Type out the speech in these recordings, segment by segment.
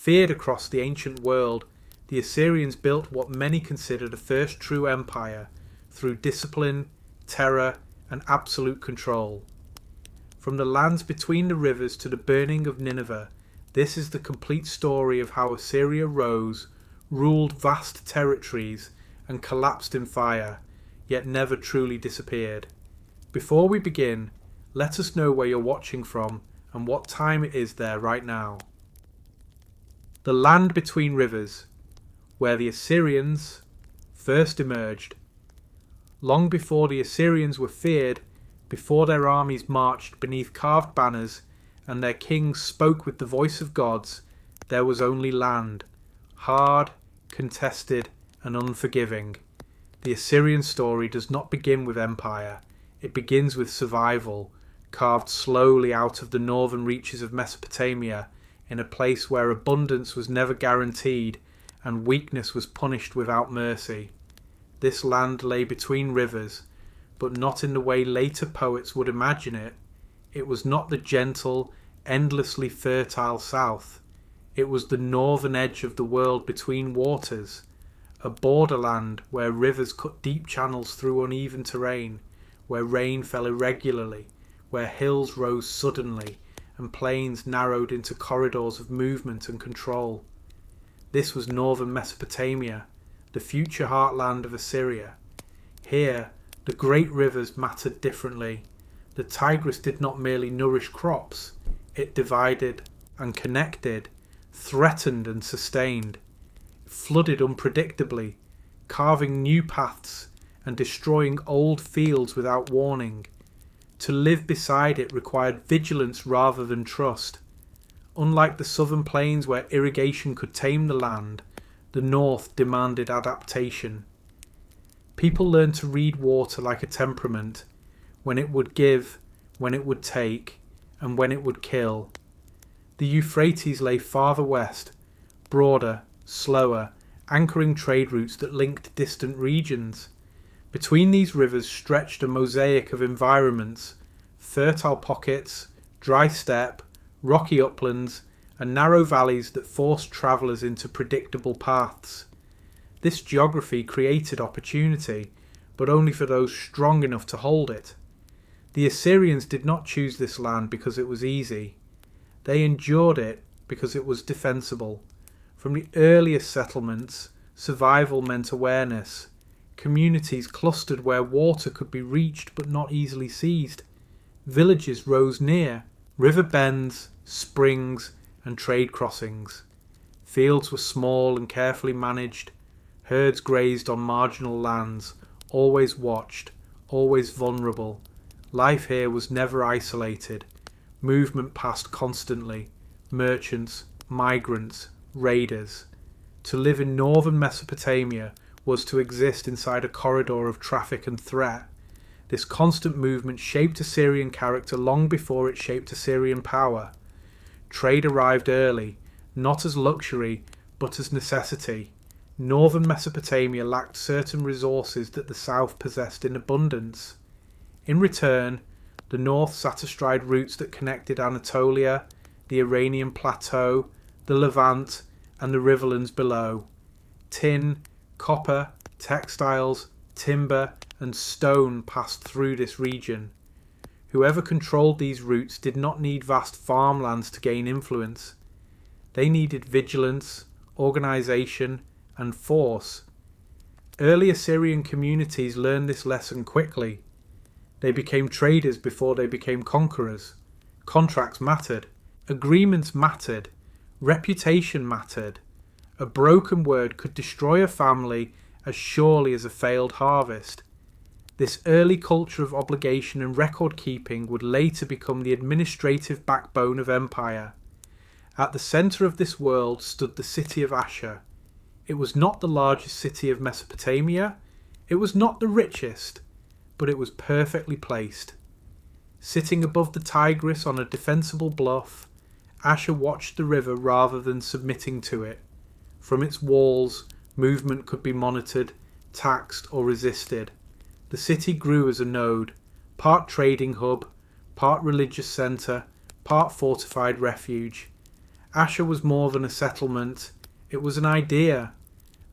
Feared across the ancient world, the Assyrians built what many consider the first true empire through discipline, terror, and absolute control. From the lands between the rivers to the burning of Nineveh, this is the complete story of how Assyria rose, ruled vast territories, and collapsed in fire, yet never truly disappeared. Before we begin, let us know where you're watching from and what time it is there right now. The land between rivers, where the Assyrians first emerged. Long before the Assyrians were feared, before their armies marched beneath carved banners and their kings spoke with the voice of gods, there was only land, hard, contested, and unforgiving. The Assyrian story does not begin with empire, it begins with survival, carved slowly out of the northern reaches of Mesopotamia, in a place where abundance was never guaranteed and weakness was punished without mercy. This land lay between rivers, but not in the way later poets would imagine it. It was not the gentle, endlessly fertile south. It was the northern edge of the world between waters, a borderland where rivers cut deep channels through uneven terrain, where rain fell irregularly, where hills rose suddenly, and plains narrowed into corridors of movement and control. This was northern Mesopotamia, the future heartland of Assyria. Here, the great rivers mattered differently. The Tigris did not merely nourish crops, it divided and connected, threatened and sustained. It flooded unpredictably, carving new paths and destroying old fields without warning. To live beside it required vigilance rather than trust. Unlike the southern plains where irrigation could tame the land, the north demanded adaptation. People learned to read water like a temperament, when it would give, when it would take, and when it would kill. The Euphrates lay farther west, broader, slower, anchoring trade routes that linked distant regions. Between these rivers stretched a mosaic of environments, fertile pockets, dry steppe, rocky uplands, and narrow valleys that forced travellers into predictable paths. This geography created opportunity, but only for those strong enough to hold it. The Assyrians did not choose this land because it was easy. They endured it because it was defensible. From the earliest settlements, survival meant awareness. Communities clustered where water could be reached but not easily seized. Villages rose near, river bends, springs, and trade crossings. Fields were small and carefully managed. Herds grazed on marginal lands, always watched, always vulnerable. Life here was never isolated. Movement passed constantly. Merchants, migrants, raiders. To live in northern Mesopotamia was to exist inside a corridor of traffic and threat. This constant movement shaped Assyrian character long before it shaped Assyrian power. Trade arrived early, not as luxury, but as necessity. Northern Mesopotamia lacked certain resources that the south possessed in abundance. In return, the north sat astride routes that connected Anatolia, the Iranian plateau, the Levant, and the riverlands below. Tin, copper, textiles, timber, and stone passed through this region. Whoever controlled these routes did not need vast farmlands to gain influence. They needed vigilance, organisation, and force. Early Assyrian communities learned this lesson quickly. They became traders before they became conquerors. Contracts mattered. Agreements mattered. Reputation mattered. A broken word could destroy a family as surely as a failed harvest. This early culture of obligation and record keeping would later become the administrative backbone of empire. At the centre of this world stood the city of Ashur. It was not the largest city of Mesopotamia. It was not the richest, but it was perfectly placed. Sitting above the Tigris on a defensible bluff, Ashur watched the river rather than submitting to it. From its walls, movement could be monitored, taxed, or resisted. The city grew as a node, part trading hub, part religious centre, part fortified refuge. Ashur was more than a settlement, it was an idea.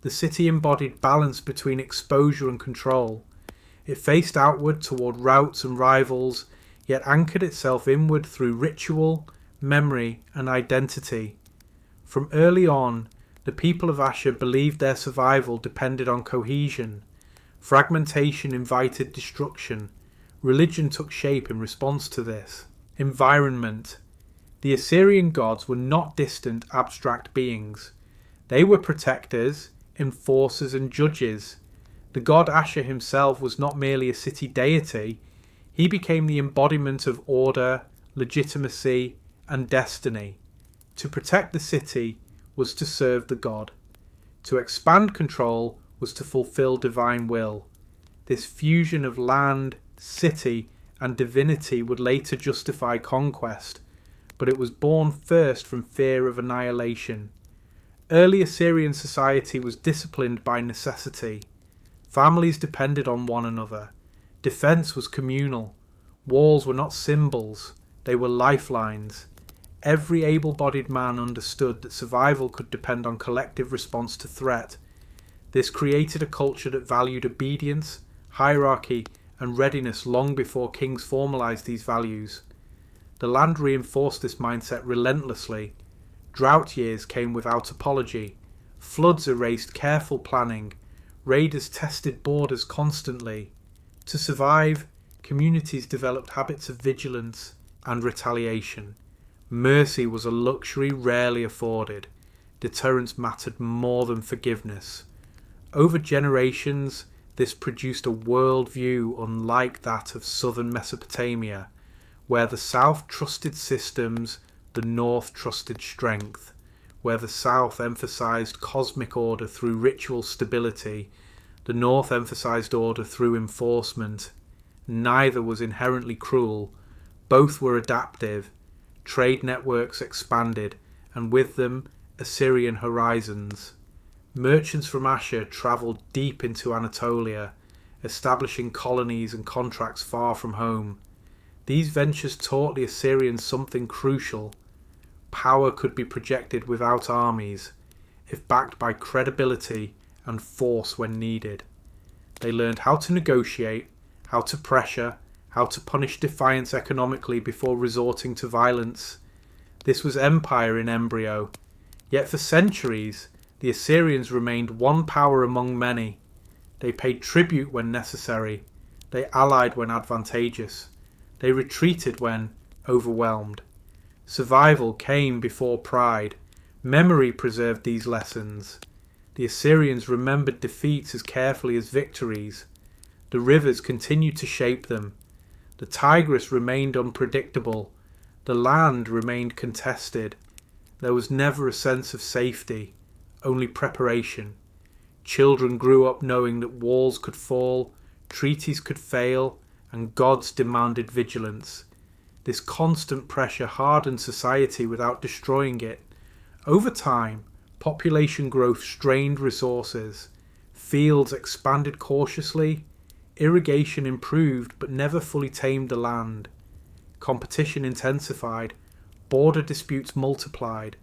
The city embodied balance between exposure and control. It faced outward toward routes and rivals, yet anchored itself inward through ritual, memory, and identity. From early on, the people of Ashur believed their survival depended on cohesion. Fragmentation invited destruction. Religion took shape in response to this. Environment. The Assyrian gods were not distant, abstract beings. They were protectors, enforcers, and judges. The god Ashur himself was not merely a city deity, he became the embodiment of order, legitimacy, and destiny. To protect the city was to serve the god. To expand control was to fulfill divine will. This fusion of land, city, and divinity would later justify conquest, but it was born first from fear of annihilation. Early Assyrian society was disciplined by necessity. Families depended on one another. Defense was communal. Walls were not symbols, they were lifelines. Every able-bodied man understood that survival could depend on collective response to threat. This created a culture that valued obedience, hierarchy, and readiness long before kings formalized these values. The land reinforced this mindset relentlessly. Drought years came without apology. Floods erased careful planning. Raiders tested borders constantly. To survive, communities developed habits of vigilance and retaliation. Mercy was a luxury rarely afforded. Deterrence mattered more than forgiveness. Over generations, this produced a worldview unlike that of southern Mesopotamia, where the south trusted systems, the north trusted strength, where the south emphasized cosmic order through ritual stability, the north emphasized order through enforcement. Neither was inherently cruel. Both were adaptive. Trade networks expanded, and with them, Assyrian horizons. Merchants from Ashur travelled deep into Anatolia, establishing colonies and contracts far from home. These ventures taught the Assyrians something crucial. Power could be projected without armies, if backed by credibility and force when needed. They learned how to negotiate, how to pressure, how to punish defiance economically before resorting to violence. This was empire in embryo. Yet for centuries, the Assyrians remained one power among many. They paid tribute when necessary. They allied when advantageous. They retreated when overwhelmed. Survival came before pride. Memory preserved these lessons. The Assyrians remembered defeats as carefully as victories. The rivers continued to shape them. The Tigris remained unpredictable. The land remained contested. There was never a sense of safety, only preparation. Children grew up knowing that walls could fall, treaties could fail, and gods demanded vigilance. This constant pressure hardened society without destroying it. Over time, population growth strained resources. Fields expanded cautiously. Irrigation improved but never fully tamed the land. Competition intensified. Border disputes multiplied.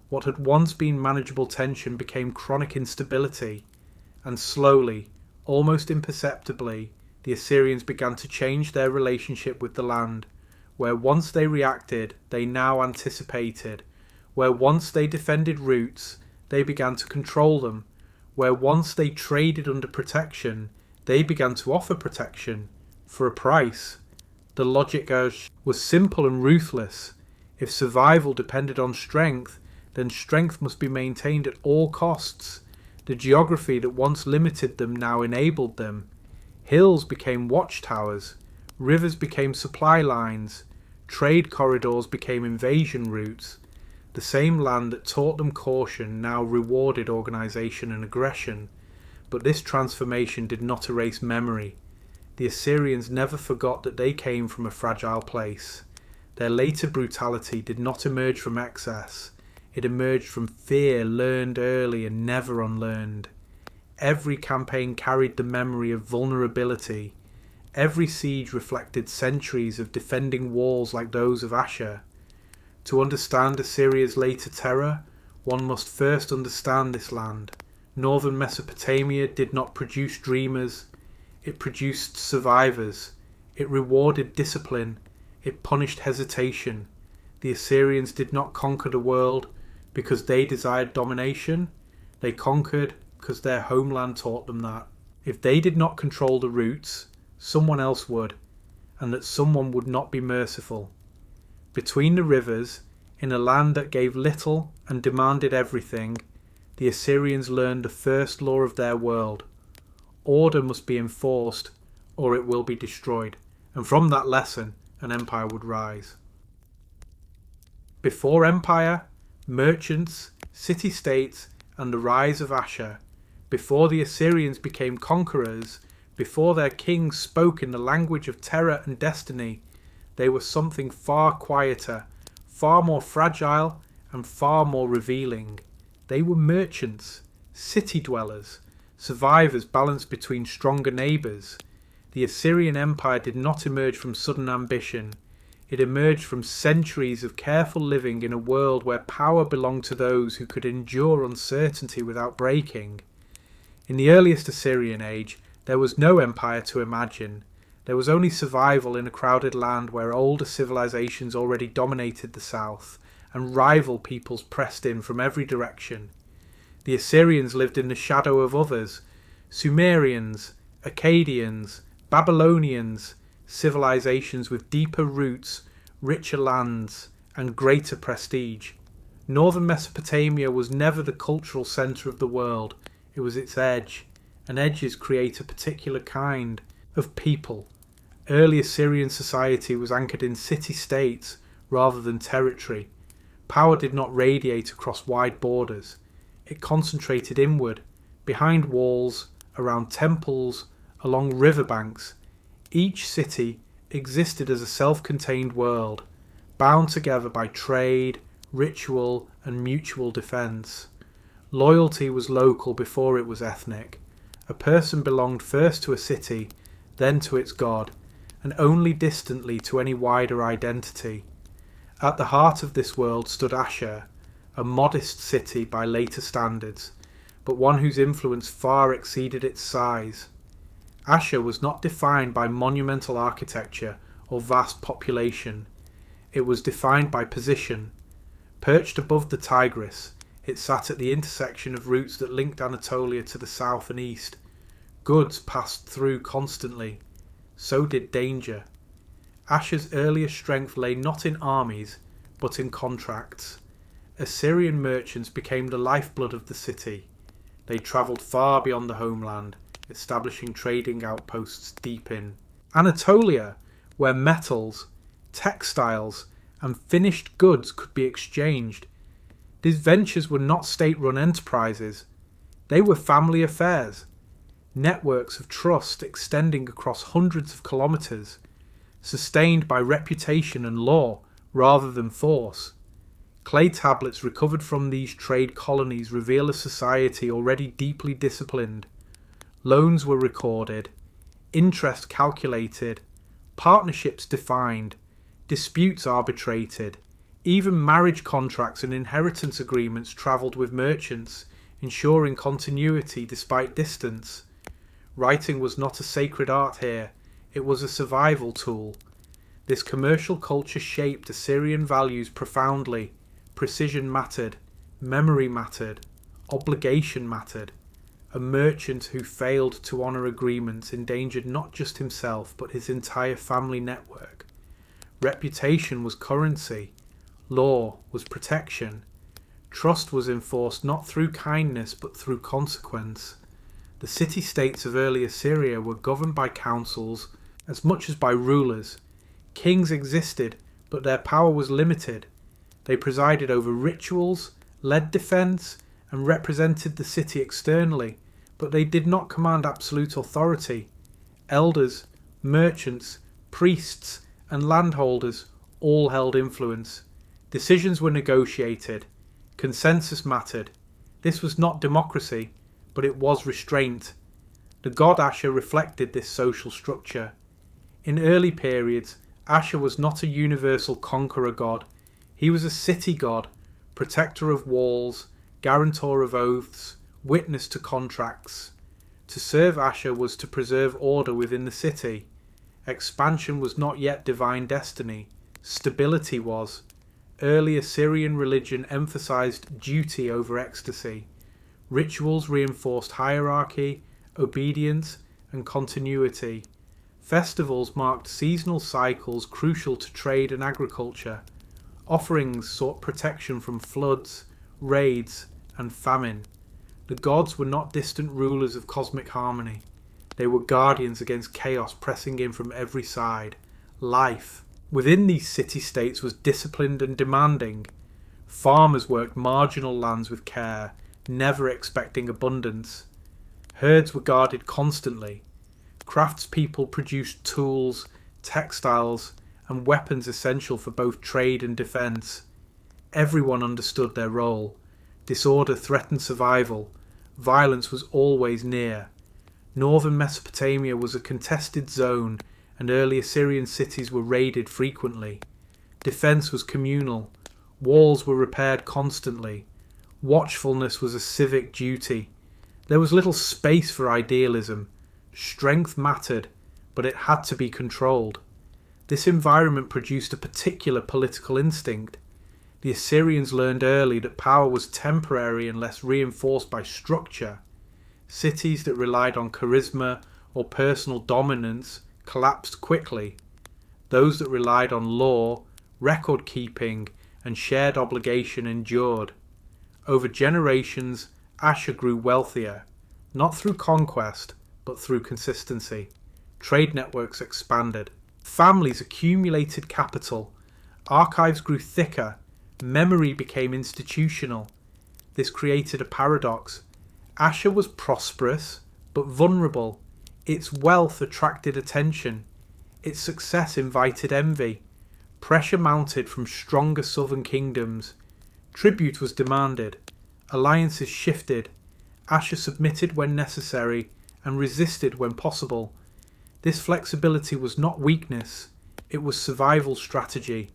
What had once been manageable tension became chronic instability. And slowly, almost imperceptibly, the Assyrians began to change their relationship with the land. Where once they reacted, they now anticipated. Where once they defended routes, they began to control them. Where once they traded under protection, they began to offer protection for a price. The logic was simple and ruthless. If survival depended on strength, then strength must be maintained at all costs. The geography that once limited them now enabled them. Hills became watchtowers. Rivers became supply lines. Trade corridors became invasion routes. The same land that taught them caution now rewarded organisation and aggression. But this transformation did not erase memory. The Assyrians never forgot that they came from a fragile place. Their later brutality did not emerge from excess. It emerged from fear learned early and never unlearned. Every campaign carried the memory of vulnerability. Every siege reflected centuries of defending walls like those of Ashur. To understand Assyria's later terror, one must first understand this land. Northern Mesopotamia did not produce dreamers, it produced survivors. It rewarded discipline, it punished hesitation. The Assyrians did not conquer the world because they desired domination, they conquered because their homeland taught them that. If they did not control the roots, someone else would, and that someone would not be merciful. Between the rivers, in a land that gave little and demanded everything, the Assyrians learned the first law of their world. Order must be enforced, or it will be destroyed, and from that lesson an empire would rise. Before empire, merchants, city-states, and the rise of Ashur, before the Assyrians became conquerors, before their kings spoke in the language of terror and destiny, they were something far quieter, far more fragile, and far more revealing. They were merchants, city dwellers, survivors balanced between stronger neighbours. The Assyrian Empire did not emerge from sudden ambition. It emerged from centuries of careful living in a world where power belonged to those who could endure uncertainty without breaking. In the earliest Assyrian age, there was no empire to imagine. There was only survival in a crowded land where older civilizations already dominated the south, and rival peoples pressed in from every direction. The Assyrians lived in the shadow of others: Sumerians, Akkadians, Babylonians, civilizations with deeper roots, richer lands, and greater prestige. Northern Mesopotamia was never the cultural centre of the world, it was its edge, and edges create a particular kind of people. Early Assyrian society was anchored in city-states rather than territory. Power did not radiate across wide borders. It concentrated inward, behind walls, around temples, along riverbanks. Each city existed as a self-contained world, bound together by trade, ritual, and mutual defence. Loyalty was local before it was ethnic. A person belonged first to a city, then to its god, and only distantly to any wider identity. At the heart of this world stood Ashur, a modest city by later standards, but one whose influence far exceeded its size. Ashur was not defined by monumental architecture or vast population. It was defined by position. Perched above the Tigris, it sat at the intersection of routes that linked Anatolia to the south and east. Goods passed through constantly. So did danger. Ashur's earliest strength lay not in armies, but in contracts. Assyrian merchants became the lifeblood of the city. They travelled far beyond the homeland, establishing trading outposts deep in Anatolia, where metals, textiles, and finished goods could be exchanged. These ventures were not state-run enterprises. They were family affairs, networks of trust extending across hundreds of kilometres, sustained by reputation and law rather than force. Clay tablets recovered from these trade colonies reveal a society already deeply disciplined. Loans were recorded, interest calculated, partnerships defined, disputes arbitrated. Even marriage contracts and inheritance agreements travelled with merchants, ensuring continuity despite distance. Writing was not a sacred art here, it was a survival tool. This commercial culture shaped Assyrian values profoundly. Precision mattered, memory mattered, obligation mattered. A merchant who failed to honour agreements endangered not just himself but his entire family network. Reputation was currency, law was protection. Trust was enforced not through kindness but through consequence. The city-states of early Assyria were governed by councils as much as by rulers. Kings existed, but their power was limited. They presided over rituals, led defence, and represented the city externally, but they did not command absolute authority. Elders, merchants, priests, and landholders all held influence. Decisions were negotiated. Consensus mattered. This was not democracy, but it was restraint. The god Ashur reflected this social structure. In early periods, Ashur was not a universal conqueror god. He was a city god, protector of walls, guarantor of oaths, witness to contracts. To serve Ashur was to preserve order within the city. Expansion was not yet divine destiny. Stability was. Early Assyrian religion emphasized duty over ecstasy. Rituals reinforced hierarchy, obedience, and continuity. Festivals marked seasonal cycles crucial to trade and agriculture. Offerings sought protection from floods, raids, and famine. The gods were not distant rulers of cosmic harmony. They were guardians against chaos pressing in from every side. Life within these city-states was disciplined and demanding. Farmers worked marginal lands with care, never expecting abundance. Herds were guarded constantly. Craftspeople produced tools, textiles, and weapons essential for both trade and defence. Everyone understood their role. Disorder threatened survival. Violence was always near. Northern Mesopotamia was a contested zone, and early Assyrian cities were raided frequently. Defence was communal. Walls were repaired constantly. Watchfulness was a civic duty. There was little space for idealism. Strength mattered, but it had to be controlled. This environment produced a particular political instinct. The Assyrians learned early that power was temporary unless reinforced by structure. Cities that relied on charisma or personal dominance collapsed quickly. Those that relied on law, record keeping, and shared obligation endured. Over generations, Ashur grew wealthier, not through conquest, but through consistency. Trade networks expanded. Families accumulated capital. Archives grew thicker. Memory became institutional. This created a paradox. Ashur was prosperous, but vulnerable. Its wealth attracted attention. Its success invited envy. Pressure mounted from stronger southern kingdoms. Tribute was demanded. Alliances shifted. Ashur submitted when necessary and resisted when possible. This flexibility was not weakness, it was survival strategy.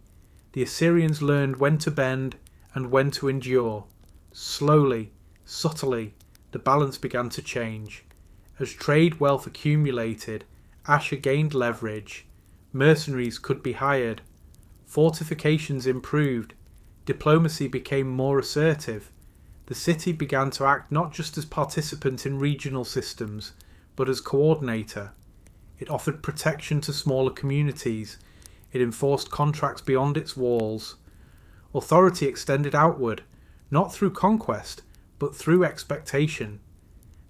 The Assyrians learned when to bend and when to endure. Slowly, subtly, the balance began to change. As trade wealth accumulated, Ashur gained leverage. Mercenaries could be hired. Fortifications improved. Diplomacy became more assertive. The city began to act not just as participant in regional systems, but as coordinator. It offered protection to smaller communities. It enforced contracts beyond its walls. Authority extended outward, not through conquest, but through expectation.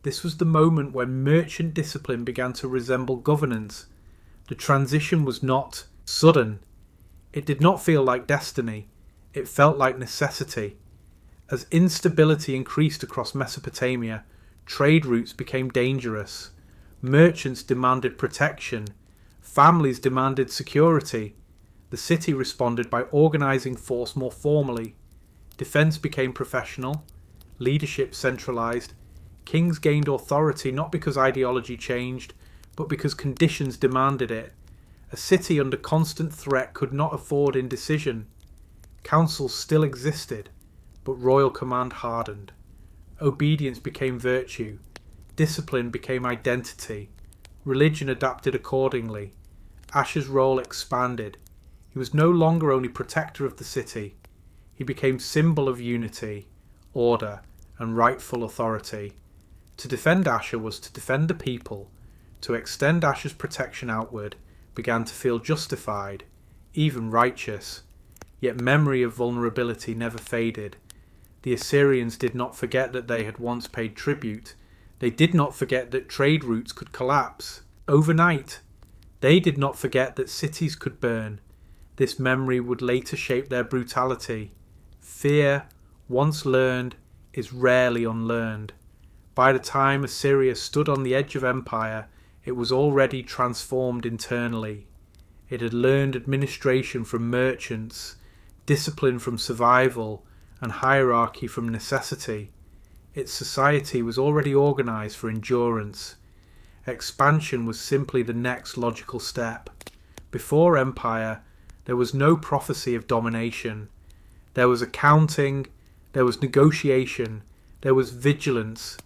This was the moment when merchant discipline began to resemble governance. The transition was not sudden. It did not feel like destiny. It felt like necessity. As instability increased across Mesopotamia, trade routes became dangerous. Merchants demanded protection. Families demanded security. The city responded by organising force more formally. Defence became professional. Leadership centralised. Kings gained authority not because ideology changed, but because conditions demanded it. A city under constant threat could not afford indecision. Councils still existed, but royal command hardened. Obedience became virtue. Discipline became identity. Religion adapted accordingly. Ashur's role expanded. He was no longer only protector of the city. He became symbol of unity, order, and rightful authority. To defend Ashur was to defend the people. To extend Ashur's protection outward began to feel justified, even righteous. Yet memory of vulnerability never faded. The Assyrians did not forget that they had once paid tribute. They did not forget that trade routes could collapse overnight. They did not forget that cities could burn. This memory would later shape their brutality. Fear, once learned, is rarely unlearned. By the time Assyria stood on the edge of empire, it was already transformed internally. It had learned administration from merchants, discipline from survival, and hierarchy from necessity. Its society was already organised for endurance. Expansion was simply the next logical step. Before empire, there was no prophecy of domination. There was accounting, there was negotiation, there was vigilance.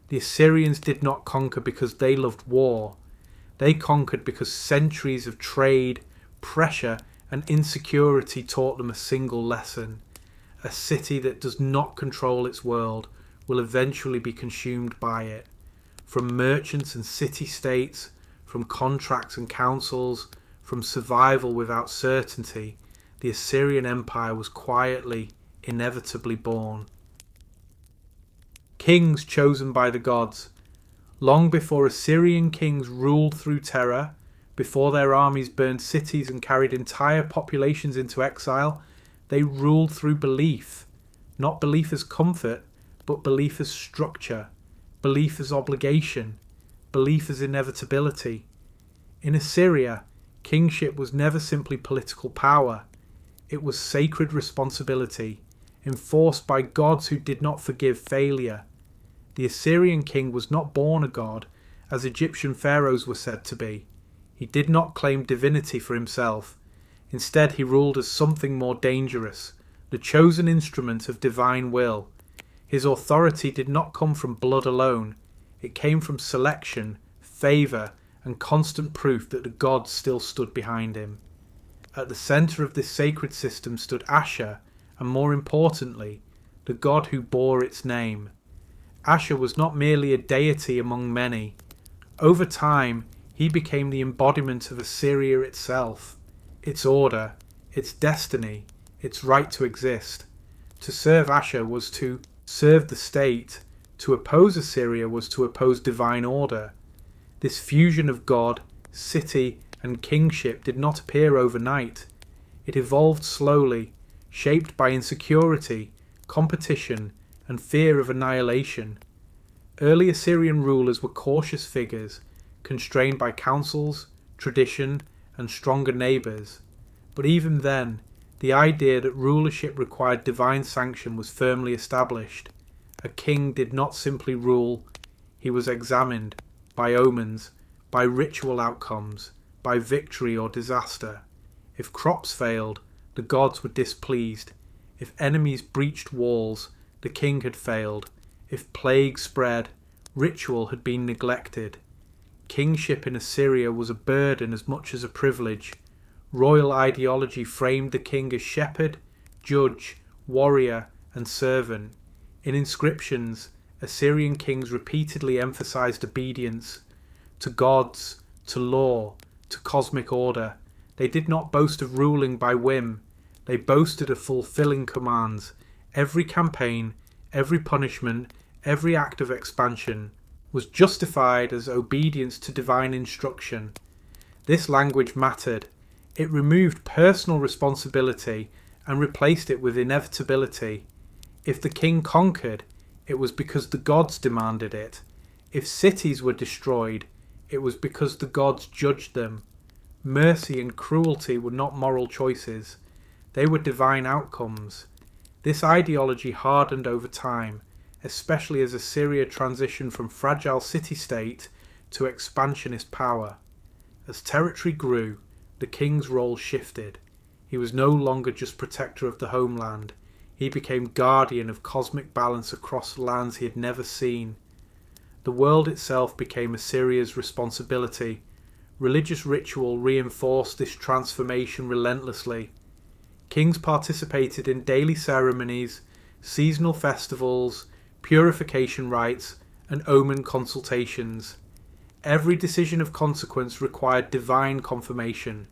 The Assyrians did not conquer because they loved war. They conquered because centuries of trade, pressure, and insecurity taught them a single lesson. A city that does not control its world will eventually be consumed by it. From merchants and city-states, from contracts and councils, from survival without certainty, the Assyrian Empire was quietly, inevitably born. Kings chosen by the gods. Long before Assyrian kings ruled through terror, before their armies burned cities and carried entire populations into exile, they ruled through belief. Not belief as comfort, but belief as structure, belief as obligation, belief as inevitability. In Assyria, kingship was never simply political power. It was sacred responsibility, enforced by gods who did not forgive failure. The Assyrian king was not born a god, as Egyptian pharaohs were said to be. He did not claim divinity for himself. Instead, he ruled as something more dangerous, the chosen instrument of divine will. His authority did not come from blood alone. It came from selection, favour, and constant proof that the gods still stood behind him. At the centre of this sacred system stood Ashur, and more importantly, the god who bore its name. Ashur was not merely a deity among many. Over time, he became the embodiment of Assyria itself, its order, its destiny, its right to exist. To serve Ashur was to serve the state. To oppose Assyria was to oppose divine order. This fusion of god, city, and kingship did not appear overnight. It evolved slowly, shaped by insecurity, competition, and fear of annihilation. Early Assyrian rulers were cautious figures, constrained by councils, tradition, and stronger neighbours. But even then, the idea that rulership required divine sanction was firmly established. A king did not simply rule, he was examined by omens, by ritual outcomes, by victory or disaster. If crops failed, the gods were displeased. If enemies breached walls, the king had failed. If plague spread, ritual had been neglected. Kingship in Assyria was a burden as much as a privilege. Royal ideology framed the king as shepherd, judge, warrior, and servant. In inscriptions, Assyrian kings repeatedly emphasized obedience to gods, to law, to cosmic order. They did not boast of ruling by whim. They boasted of fulfilling commands. Every campaign, every punishment, every act of expansion was justified as obedience to divine instruction. This language mattered. It removed personal responsibility and replaced it with inevitability. If the king conquered, it was because the gods demanded it. If cities were destroyed, it was because the gods judged them. Mercy and cruelty were not moral choices. They were divine outcomes. This ideology hardened over time, especially as Assyria transitioned from fragile city-state to expansionist power. As territory grew, the king's role shifted. He was no longer just protector of the homeland. He became guardian of cosmic balance across lands he had never seen. The world itself became Assyria's responsibility. Religious ritual reinforced this transformation relentlessly. Kings participated in daily ceremonies, seasonal festivals, purification rites, and omen consultations. Every decision of consequence required divine confirmation.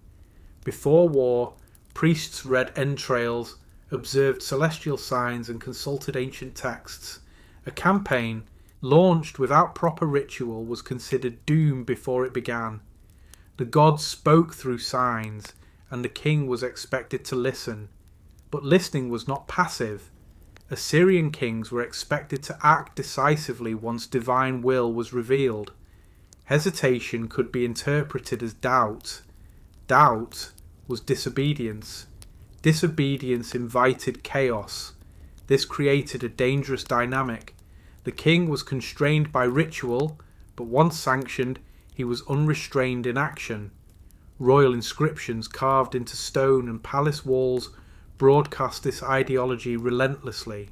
Before war, priests read entrails, observed celestial signs, and consulted ancient texts. A campaign, launched without proper ritual, was considered doomed before it began. The gods spoke through signs, and the king was expected to listen. But listening was not passive. Assyrian kings were expected to act decisively once divine will was revealed. Hesitation could be interpreted as doubt. Doubt was disobedience. Disobedience invited chaos. This created a dangerous dynamic. The king was constrained by ritual, but once sanctioned, he was unrestrained in action. Royal inscriptions carved into stone and palace walls broadcast this ideology relentlessly.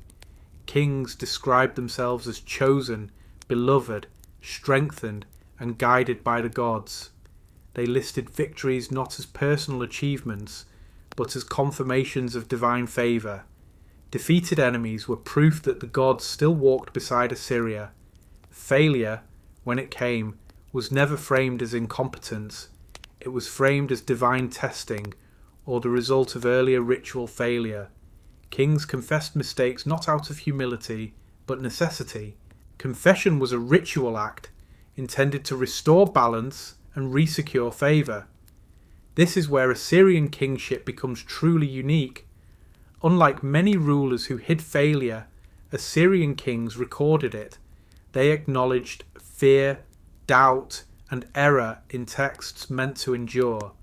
Kings described themselves as chosen, beloved, strengthened, and guided by the gods. They listed victories not as personal achievements, but as confirmations of divine favour. Defeated enemies were proof that the gods still walked beside Assyria. Failure, when it came, was never framed as incompetence. It was framed as divine testing, or the result of earlier ritual failure. Kings confessed mistakes not out of humility, but necessity. Confession was a ritual act intended to restore balance and resecure favour. This is where Assyrian kingship becomes truly unique. Unlike many rulers who hid failure, Assyrian kings recorded it. They acknowledged fear, doubt, and error in texts meant to endure.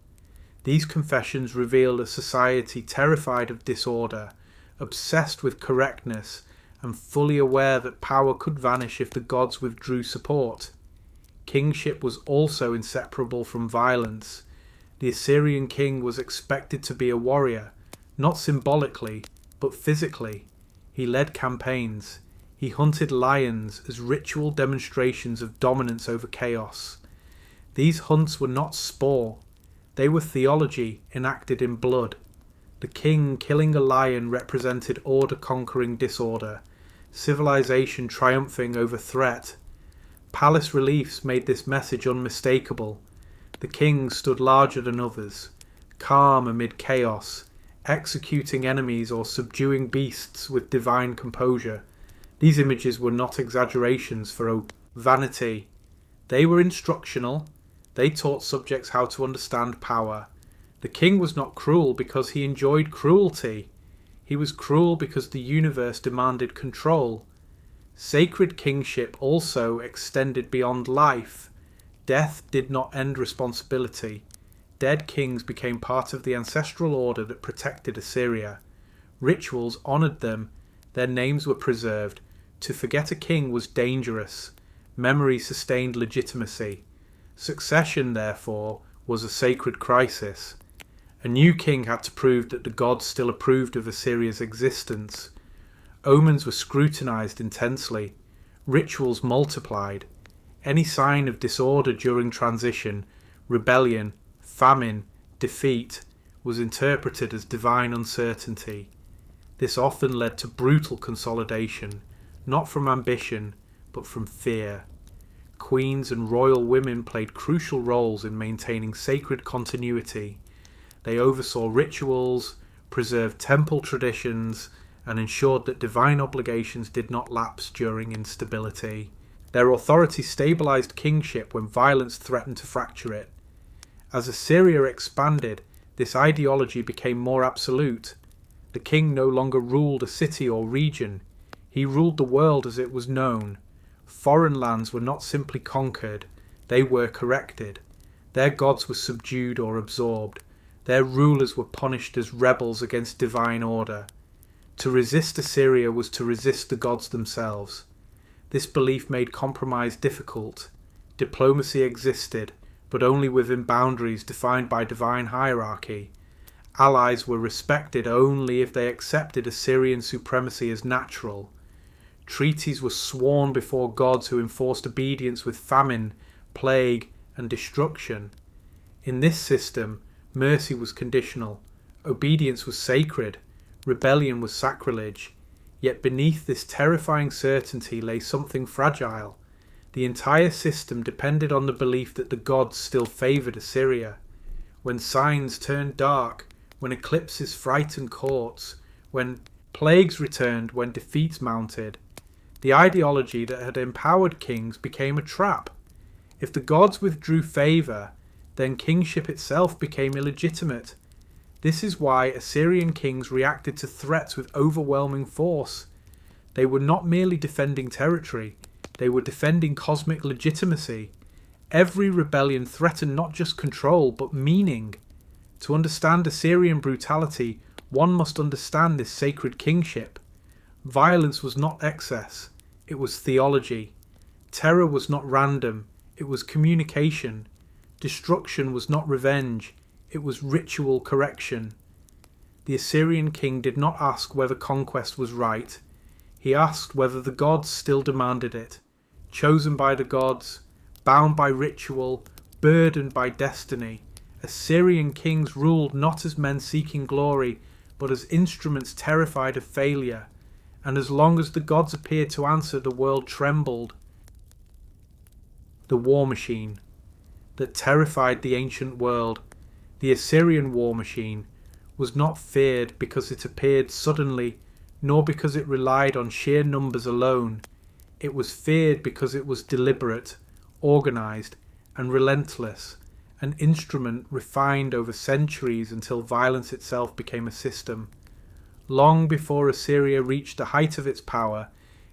These confessions revealed a society terrified of disorder, obsessed with correctness, and fully aware that power could vanish if the gods withdrew support. Kingship was also inseparable from violence. The Assyrian king was expected to be a warrior, not symbolically, but physically. He led campaigns. He hunted lions as ritual demonstrations of dominance over chaos. These hunts were not sport. They were theology enacted in blood. The king killing a lion represented order conquering disorder, civilization triumphing over threat. Palace reliefs made this message unmistakable. The king stood larger than others, calm amid chaos, executing enemies or subduing beasts with divine composure. These images were not exaggerations for vanity. They were instructional. They taught subjects how to understand power. The king was not cruel because he enjoyed cruelty. He was cruel because the universe demanded control. Sacred kingship also extended beyond life. Death did not end responsibility. Dead kings became part of the ancestral order that protected Assyria. Rituals honoured them. Their names were preserved. To forget a king was dangerous. Memory sustained legitimacy. Succession, therefore, was a sacred crisis. A new king had to prove that the gods still approved of Assyria's existence. Omens were scrutinized intensely. Rituals multiplied. Any sign of disorder during transition, rebellion, famine, defeat, was interpreted as divine uncertainty. This often led to brutal consolidation, not from ambition, but from fear. Queens and royal women played crucial roles in maintaining sacred continuity. They oversaw rituals, preserved temple traditions, and ensured that divine obligations did not lapse during instability. Their authority stabilized kingship when violence threatened to fracture it. As Assyria expanded, this ideology became more absolute. The king no longer ruled a city or region. He ruled the world as it was known. Foreign lands were not simply conquered, they were corrected. Their gods were subdued or absorbed. Their rulers were punished as rebels against divine order. To resist Assyria was to resist the gods themselves. This belief made compromise difficult. Diplomacy existed, but only within boundaries defined by divine hierarchy. Allies were respected only if they accepted Assyrian supremacy as natural. Treaties were sworn before gods who enforced obedience with famine, plague, and destruction. In this system, mercy was conditional, obedience was sacred, rebellion was sacrilege. Yet beneath this terrifying certainty lay something fragile. The entire system depended on the belief that the gods still favoured Assyria. When signs turned dark, when eclipses frightened courts, when plagues returned, when defeats mounted, the ideology that had empowered kings became a trap. If the gods withdrew favour, then kingship itself became illegitimate. This is why Assyrian kings reacted to threats with overwhelming force. They were not merely defending territory, they were defending cosmic legitimacy. Every rebellion threatened not just control, but meaning. To understand Assyrian brutality, one must understand this sacred kingship. Violence was not excess, it was theology. Terror was not random, it was communication. Destruction was not revenge, it was ritual correction. The Assyrian king did not ask whether conquest was right. He asked whether the gods still demanded it. Chosen by the gods, bound by ritual, burdened by destiny, Assyrian kings ruled not as men seeking glory, but as instruments terrified of failure. And as long as the gods appeared to answer, the world trembled. The war machine that terrified the ancient world, the Assyrian war machine, was not feared because it appeared suddenly, nor because it relied on sheer numbers alone. It was feared because it was deliberate, organised, and relentless, an instrument refined over centuries until violence itself became a system. Long before Assyria reached the height of its power,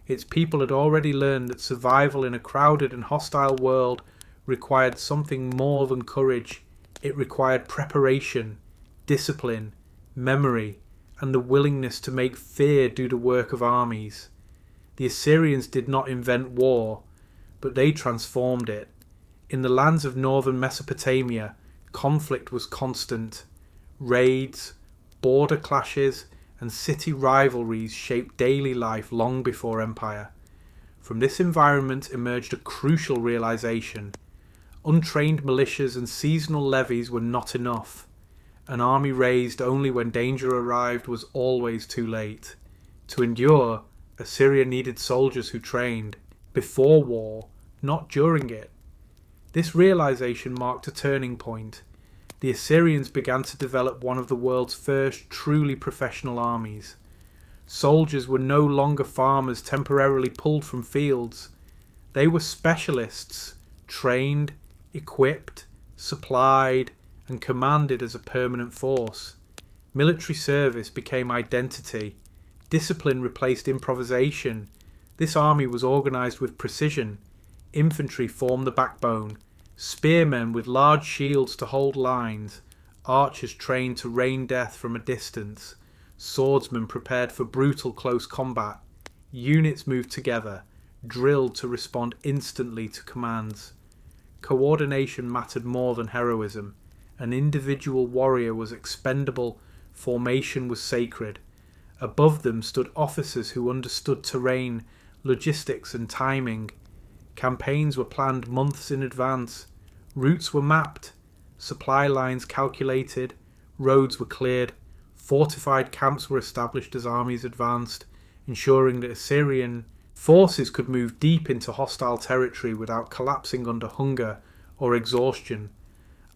its people had already learned that survival in a crowded and hostile world required something more than courage. It required preparation, discipline, memory, and the willingness to make fear do the work of armies. The Assyrians did not invent war, but they transformed it. In the lands of northern Mesopotamia, conflict was constant. Raids, border clashes, and city rivalries shaped daily life long before empire. From this environment emerged a crucial realization. Untrained militias and seasonal levies were not enough. An army raised only when danger arrived was always too late. To endure, Assyria needed soldiers who trained before war, not during it. This realization marked a turning point. The Assyrians began to develop one of the world's first truly professional armies. Soldiers were no longer farmers temporarily pulled from fields. They were specialists, trained, equipped, supplied, and commanded as a permanent force. Military service became identity. Discipline replaced improvisation. This army was organised with precision. Infantry formed the backbone. Spearmen with large shields to hold lines. Archers trained to rain death from a distance. Swordsmen prepared for brutal close combat. Units moved together, drilled to respond instantly to commands. Coordination mattered more than heroism. An individual warrior was expendable, formation was sacred. Above them stood officers who understood terrain, logistics and timing. Campaigns were planned months in advance. Routes were mapped. Supply lines calculated. Roads were cleared. Fortified camps were established as armies advanced, ensuring that Assyrian forces could move deep into hostile territory without collapsing under hunger or exhaustion.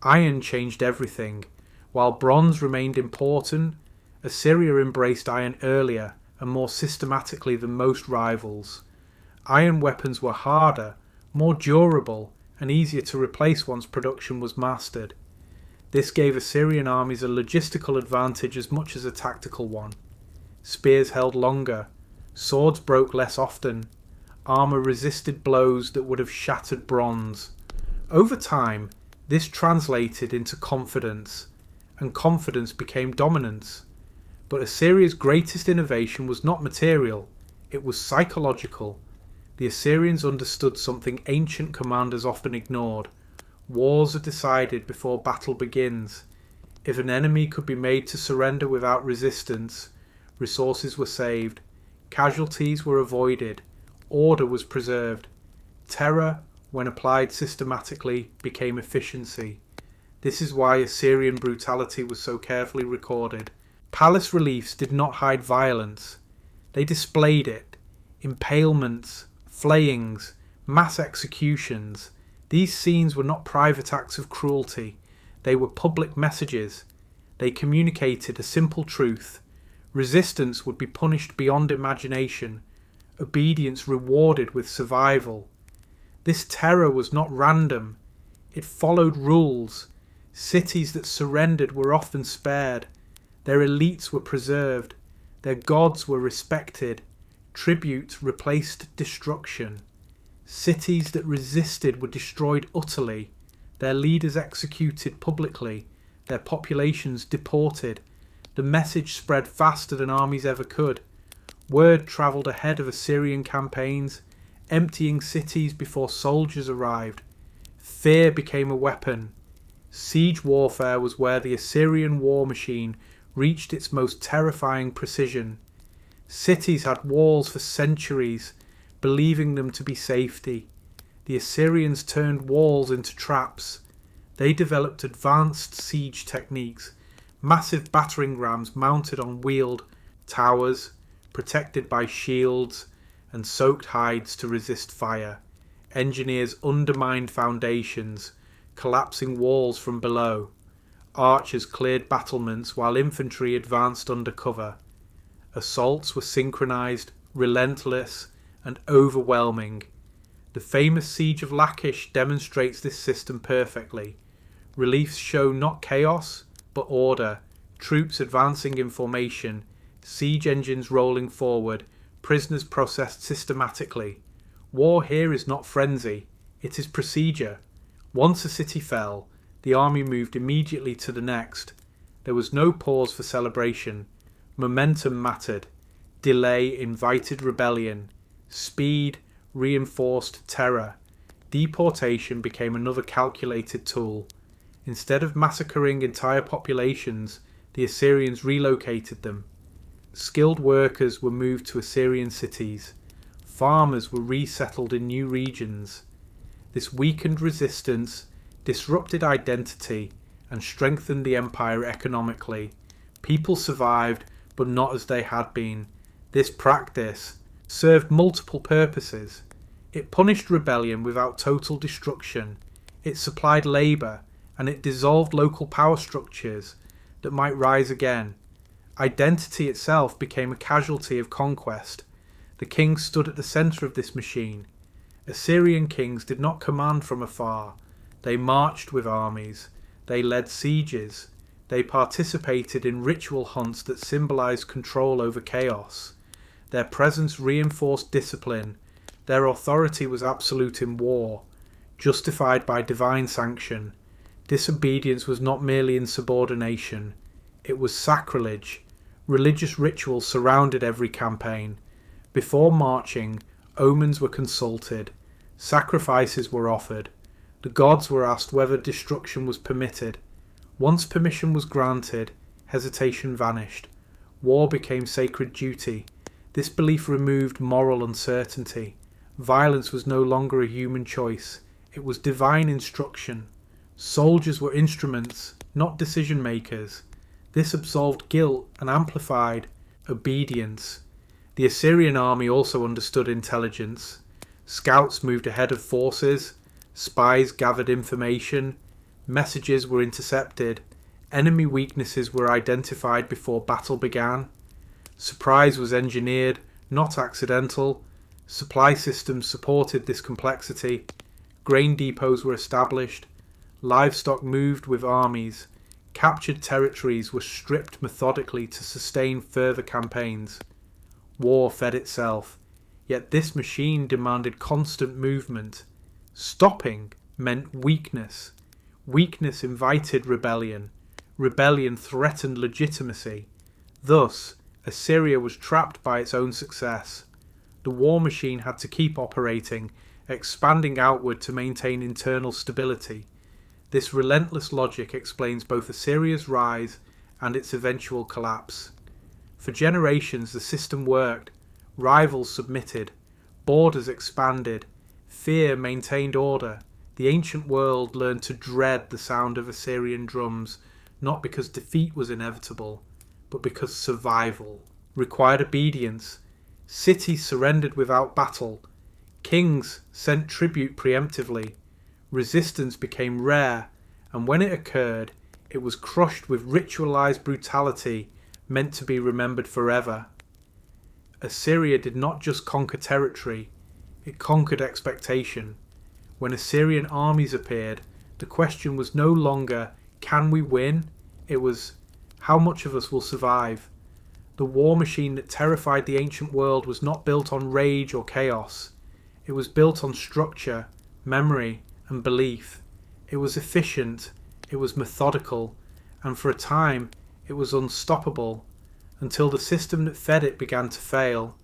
Iron changed everything. While bronze remained important, Assyria embraced iron earlier and more systematically than most rivals. Iron weapons were harder, more durable, and easier to replace once production was mastered. This gave Assyrian armies a logistical advantage as much as a tactical one. Spears held longer, swords broke less often, armour resisted blows that would have shattered bronze. Over time, this translated into confidence, and confidence became dominance. But Assyria's greatest innovation was not material, it was psychological. The Assyrians understood something ancient commanders often ignored. Wars are decided before battle begins. If an enemy could be made to surrender without resistance, resources were saved, casualties were avoided, order was preserved. Terror, when applied systematically, became efficiency. This is why Assyrian brutality was so carefully recorded. Palace reliefs did not hide violence. They displayed it. Impalements, flayings, mass executions. These scenes were not private acts of cruelty. They were public messages. They communicated a simple truth. Resistance would be punished beyond imagination. Obedience rewarded with survival. This terror was not random. It followed rules. Cities that surrendered were often spared. Their elites were preserved. Their gods were respected. Tribute replaced destruction. Cities that resisted were destroyed utterly. Their leaders executed publicly. Their populations deported. The message spread faster than armies ever could. Word travelled ahead of Assyrian campaigns, emptying cities before soldiers arrived. Fear became a weapon. Siege warfare was where the Assyrian war machine reached its most terrifying precision. Cities had walls for centuries, believing them to be safety. The Assyrians turned walls into traps. They developed advanced siege techniques, massive battering rams mounted on wheeled towers, protected by shields and soaked hides to resist fire. Engineers undermined foundations, collapsing walls from below. Archers cleared battlements while infantry advanced under cover. Assaults were synchronized, relentless, and overwhelming. The famous siege of Lachish demonstrates this system perfectly. Reliefs show not chaos, but order, troops advancing in formation, siege engines rolling forward, prisoners processed systematically. War here is not frenzy, it is procedure. Once a city fell, the army moved immediately to the next. There was no pause for celebration. Momentum mattered. Delay invited rebellion. Speed reinforced terror. Deportation became another calculated tool. Instead of massacring entire populations, the Assyrians relocated them. Skilled workers were moved to Assyrian cities. Farmers were resettled in new regions. This weakened resistance, disrupted identity, and strengthened the empire economically. People survived, but not as they had been. This practice served multiple purposes. It punished rebellion without total destruction. It supplied labour, and it dissolved local power structures that might rise again. Identity itself became a casualty of conquest. The kings stood at the centre of this machine. Assyrian kings did not command from afar. They marched with armies. They led sieges. They participated in ritual hunts that symbolised control over chaos. Their presence reinforced discipline. Their authority was absolute in war, justified by divine sanction. Disobedience was not merely insubordination. It was sacrilege. Religious rituals surrounded every campaign. Before marching, omens were consulted. Sacrifices were offered. The gods were asked whether destruction was permitted. Once permission was granted, hesitation vanished. War became sacred duty. This belief removed moral uncertainty. Violence was no longer a human choice. It was divine instruction. Soldiers were instruments, not decision makers. This absolved guilt and amplified obedience. The Assyrian army also understood intelligence. Scouts moved ahead of forces. Spies gathered information. Messages were intercepted. Enemy weaknesses were identified before battle began. Surprise was engineered, not accidental. Supply systems supported this complexity. Grain depots were established. Livestock moved with armies. Captured territories were stripped methodically to sustain further campaigns. War fed itself, yet this machine demanded constant movement. Stopping meant weakness. Weakness invited rebellion. Rebellion threatened legitimacy. Thus, Assyria was trapped by its own success. The war machine had to keep operating, expanding outward to maintain internal stability. This relentless logic explains both Assyria's rise and its eventual collapse. For generations the system worked, rivals submitted, borders expanded, fear maintained order. The ancient world learned to dread the sound of Assyrian drums, not because defeat was inevitable, but because survival required obedience. Cities surrendered without battle. Kings sent tribute preemptively. Resistance became rare, and when it occurred, it was crushed with ritualized brutality meant to be remembered forever. Assyria did not just conquer territory, it conquered expectation. When Assyrian armies appeared, the question was no longer, can we win? It was, how much of us will survive? The war machine that terrified the ancient world was not built on rage or chaos. It was built on structure, memory, and belief. It was efficient, it was methodical, and for a time it was unstoppable, until the system that fed it began to fail.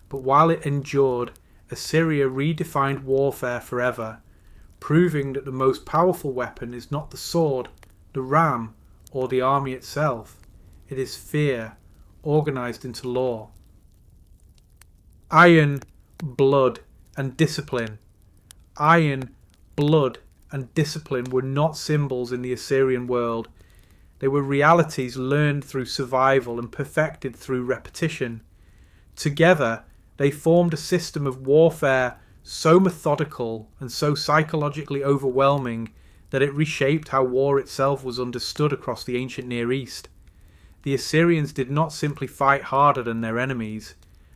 But while it endured, Assyria redefined warfare forever, proving that the most powerful weapon is not the sword, the ram, or the army itself. It is fear, organized into law. Iron, blood, and discipline. Iron, blood, and discipline were not symbols in the Assyrian world. They were realities learned through survival and perfected through repetition. Together, they formed a system of warfare so methodical and so psychologically overwhelming that it reshaped how war itself was understood across the ancient Near East. The Assyrians did not simply fight harder than their enemies.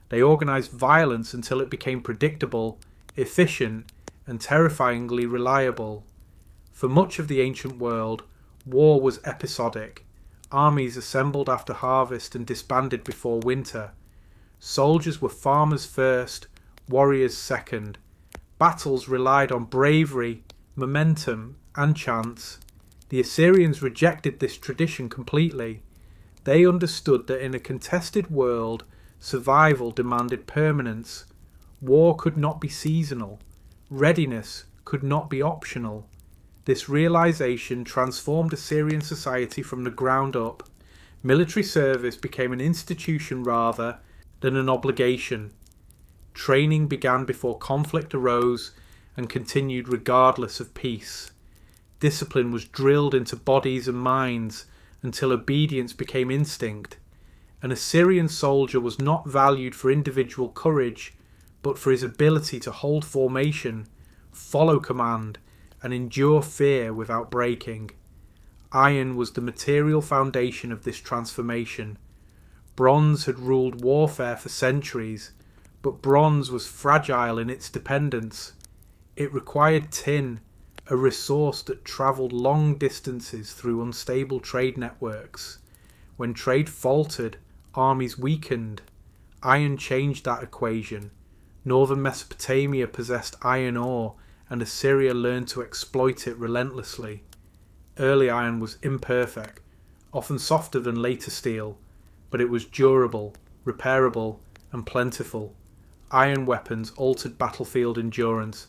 They organized violence until it became predictable, efficient, and terrifyingly reliable. For much of the ancient world, war was episodic. Armies assembled after harvest and disbanded before winter. Soldiers were farmers first, warriors second. Battles relied on bravery, momentum, and chance. The Assyrians rejected this tradition completely. They understood that in a contested world, survival demanded permanence. War could not be seasonal. Readiness could not be optional. This realization transformed Assyrian society from the ground up. Military service became an institution rather than an obligation. Training began before conflict arose and continued regardless of peace. Discipline was drilled into bodies and minds until obedience became instinct. An Assyrian soldier was not valued for individual courage, but for his ability to hold formation, follow command, and endure fear without breaking. Iron was the material foundation of this transformation. Bronze had ruled warfare for centuries, but bronze was fragile in its dependence. It required tin, a resource that travelled long distances through unstable trade networks. When trade faltered, armies weakened. Iron changed that equation. Northern Mesopotamia possessed iron ore, and Assyria learned to exploit it relentlessly. Early iron was imperfect, often softer than later steel, but it was durable, repairable, and plentiful. Iron weapons altered battlefield endurance.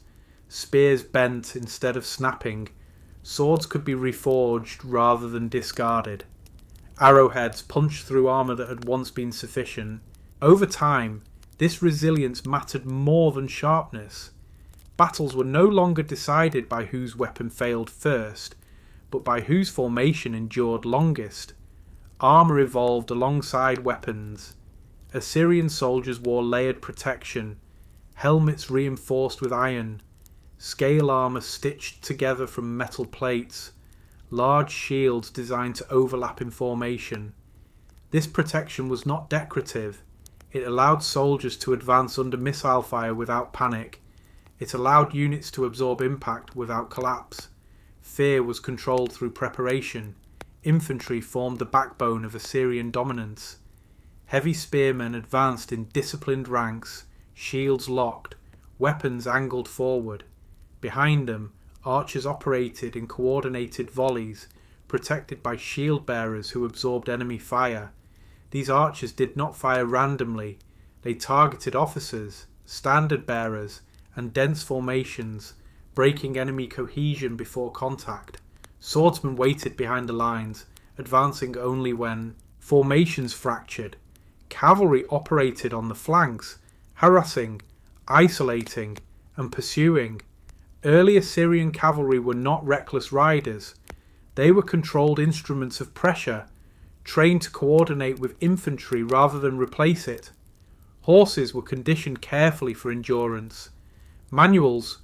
Spears bent instead of snapping. Swords could be reforged rather than discarded. Arrowheads punched through armour that had once been sufficient. Over time, this resilience mattered more than sharpness. Battles were no longer decided by whose weapon failed first, but by whose formation endured longest. Armour evolved alongside weapons. Assyrian soldiers wore layered protection, helmets reinforced with iron, scale armour stitched together from metal plates, large shields designed to overlap in formation. This protection was not decorative. It allowed soldiers to advance under missile fire without panic. It allowed units to absorb impact without collapse. Fear was controlled through preparation. Infantry formed the backbone of Assyrian dominance. Heavy spearmen advanced in disciplined ranks, shields locked, weapons angled forward. Behind them, archers operated in coordinated volleys, protected by shield bearers who absorbed enemy fire. These archers did not fire randomly. They targeted officers, standard bearers, and dense formations, breaking enemy cohesion before contact. Swordsmen waited behind the lines, advancing only when formations fractured. Cavalry operated on the flanks, harassing, isolating, and pursuing. Early Assyrian cavalry were not reckless riders. They were controlled instruments of pressure, trained to coordinate with infantry rather than replace it. Horses were conditioned carefully for endurance. Manuals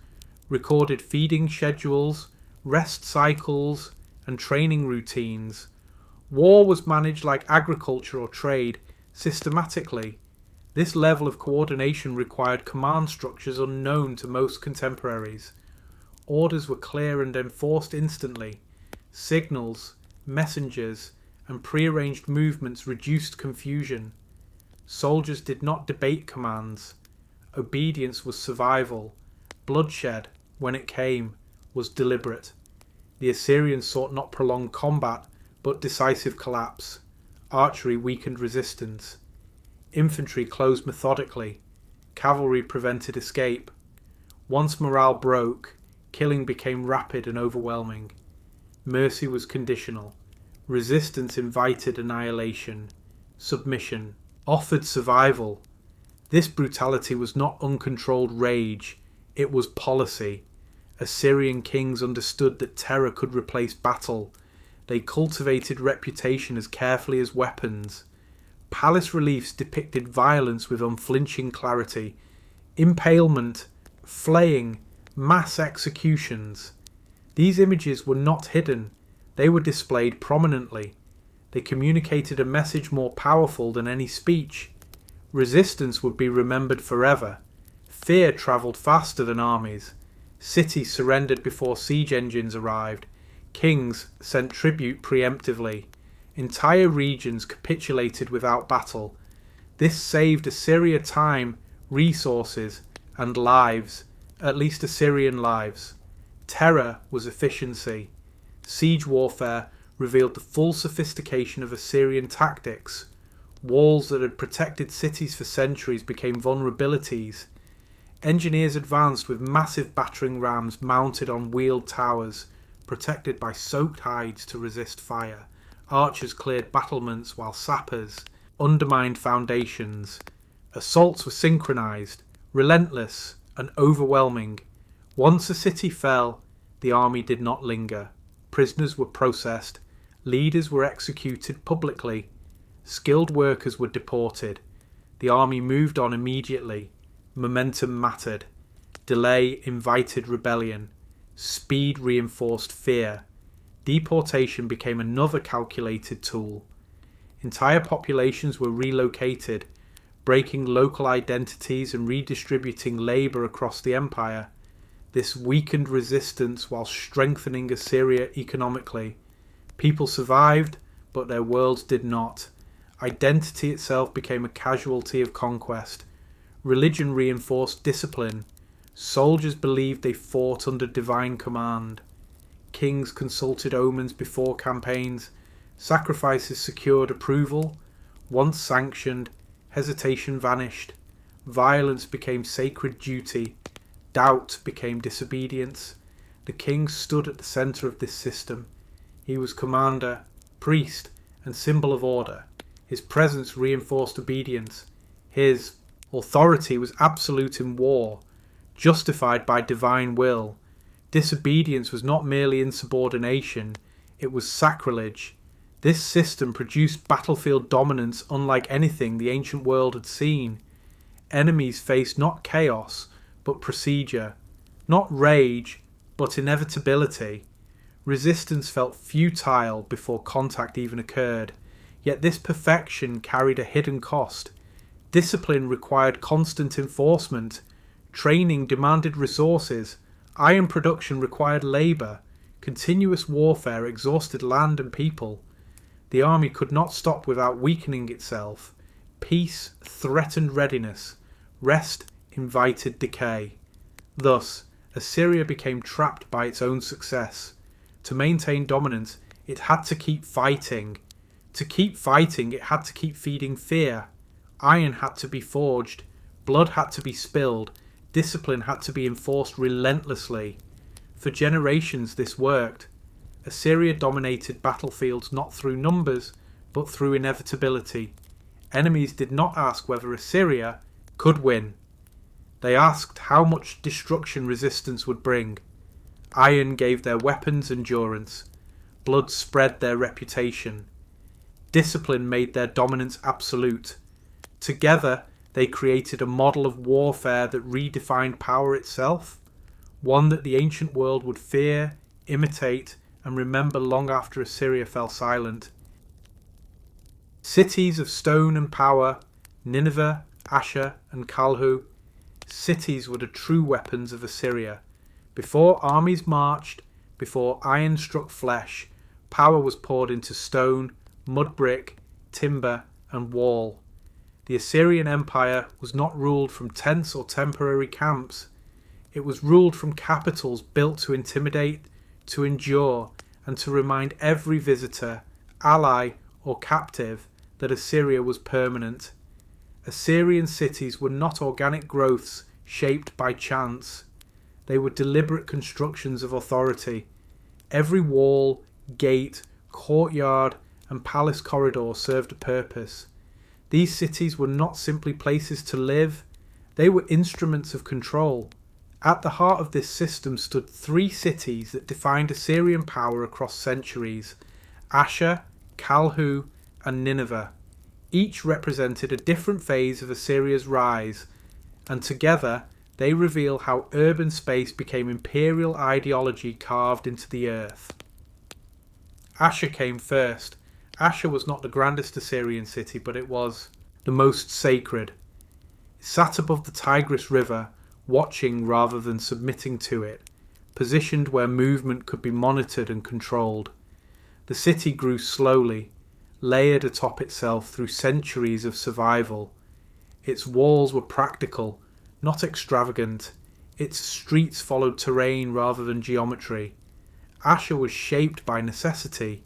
recorded feeding schedules, rest cycles, and training routines. War was managed like agriculture or trade, systematically. This level of coordination required command structures unknown to most contemporaries. Orders were clear and enforced instantly. Signals, messengers, and prearranged movements reduced confusion. Soldiers did not debate commands. Obedience was survival. Bloodshed, when it came, was deliberate. The Assyrians sought not prolonged combat, but decisive collapse. Archery weakened resistance. Infantry closed methodically. Cavalry prevented escape. Once morale broke, killing became rapid and overwhelming. Mercy was conditional. Resistance invited annihilation. Submission offered survival. This brutality was not uncontrolled rage, it was policy. Assyrian kings understood that terror could replace battle. They cultivated reputation as carefully as weapons. Palace reliefs depicted violence with unflinching clarity. Impalement, flaying, mass executions. These images were not hidden, they were displayed prominently. They communicated a message more powerful than any speech. Resistance would be remembered forever. Fear travelled faster than armies. Cities surrendered before siege engines arrived. Kings sent tribute preemptively. Entire regions capitulated without battle. This saved Assyria time, resources, and lives, at least Assyrian lives. Terror was efficiency. Siege warfare revealed the full sophistication of Assyrian tactics. Walls that had protected cities for centuries became vulnerabilities. Engineers advanced with massive battering rams mounted on wheeled towers, protected by soaked hides to resist fire. Archers cleared battlements while sappers undermined foundations. Assaults were synchronized, relentless, and overwhelming. Once a city fell, the army did not linger. Prisoners were processed. Leaders were executed publicly. Skilled workers were deported. The army moved on immediately. Momentum mattered. Delay invited rebellion. Speed reinforced fear. Deportation became another calculated tool. Entire populations were relocated, breaking local identities and redistributing labour across the empire. This weakened resistance while strengthening Assyria economically. People survived, but their worlds did not. Identity itself became a casualty of conquest. Religion reinforced discipline. Soldiers believed they fought under divine command. Kings consulted omens before campaigns. Sacrifices secured approval. Once sanctioned, hesitation vanished. Violence became sacred duty. Doubt became disobedience. The king stood at the centre of this system. He was commander, priest, and symbol of order. His presence reinforced obedience. His authority was absolute in war, justified by divine will. Disobedience was not merely insubordination, it was sacrilege. This system produced battlefield dominance unlike anything the ancient world had seen. Enemies faced not chaos, but procedure, not rage, but inevitability. Resistance felt futile before contact even occurred, yet this perfection carried a hidden cost. Discipline required constant enforcement. Training demanded resources. Iron production required labour. Continuous warfare exhausted land and people. The army could not stop without weakening itself. Peace threatened readiness. Rest invited decay. Thus, Assyria became trapped by its own success. To maintain dominance, it had to keep fighting. To keep fighting, it had to keep feeding fear. Iron had to be forged. Blood had to be spilled. Discipline had to be enforced relentlessly. For generations this worked. Assyria dominated battlefields not through numbers, but through inevitability. Enemies did not ask whether Assyria could win. They asked how much destruction resistance would bring. Iron gave their weapons endurance. Blood spread their reputation. Discipline made their dominance absolute. Together, they created a model of warfare that redefined power itself, one that the ancient world would fear, imitate, and remember long after Assyria fell silent. Cities of stone and power, Nineveh, Ashur, and Kalhu, cities were the true weapons of Assyria. Before armies marched, before iron struck flesh, power was poured into stone, mud brick, timber, and wall. The Assyrian Empire was not ruled from tents or temporary camps. It was ruled from capitals built to intimidate, to endure, and to remind every visitor, ally, or captive that Assyria was permanent. Assyrian cities were not organic growths shaped by chance. They were deliberate constructions of authority. Every wall, gate, courtyard, and palace corridor served a purpose. These cities were not simply places to live, they were instruments of control. At the heart of this system stood three cities that defined Assyrian power across centuries: Ashur, Calhu, and Nineveh. Each represented a different phase of Assyria's rise, and together they reveal how urban space became imperial ideology carved into the earth. Ashur came first. Ashur was not the grandest Assyrian city, but it was the most sacred. It sat above the Tigris River, watching rather than submitting to it, positioned where movement could be monitored and controlled. The city grew slowly, layered atop itself through centuries of survival. Its walls were practical, not extravagant. Its streets followed terrain rather than geometry. Ashur was shaped by necessity,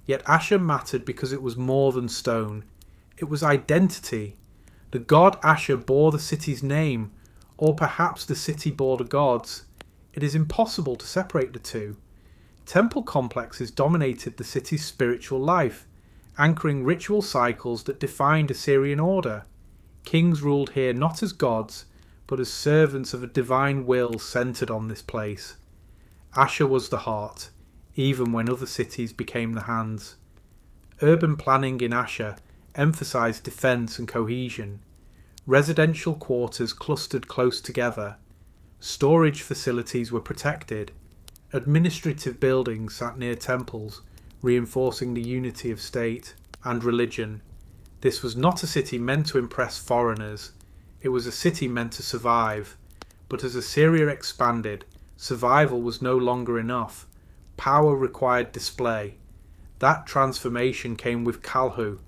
yet Ashur mattered because it was more than stone. It was identity. The god Ashur bore the city's name, or perhaps the city bore the gods. It is impossible to separate the two. Temple complexes dominated the city's spiritual life, anchoring ritual cycles that defined Assyrian order. Kings ruled here not as gods, but as servants of a divine will centered on this place. Ashur was the heart, even when other cities became the hands. Urban planning in Ashur emphasized defense and cohesion. Residential quarters clustered close together. Storage facilities were protected. Administrative buildings sat near temples, reinforcing the unity of state and religion. This was not a city meant to impress foreigners. It was a city meant to survive. But as Assyria expanded, survival was no longer enough. Power required display. That transformation came with Calhu.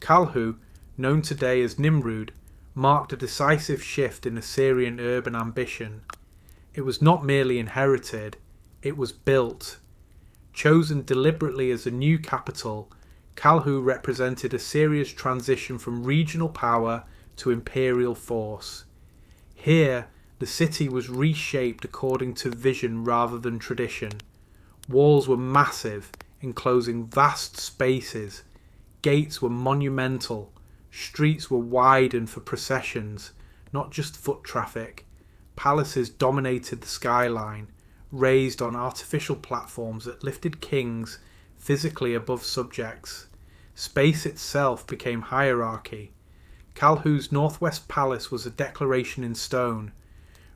Calhu, known today as Nimrud, marked a decisive shift in Assyrian urban ambition. It was not merely inherited, it was built. Chosen deliberately as a new capital, Calhu represented Assyria's transition from regional power to imperial force. Here, the city was reshaped according to vision rather than tradition. Walls were massive, enclosing vast spaces. Gates were monumental. Streets were widened for processions, not just foot traffic. Palaces dominated the skyline, raised on artificial platforms that lifted kings physically above subjects. Space itself became hierarchy. Calhu's northwest palace was a declaration in stone.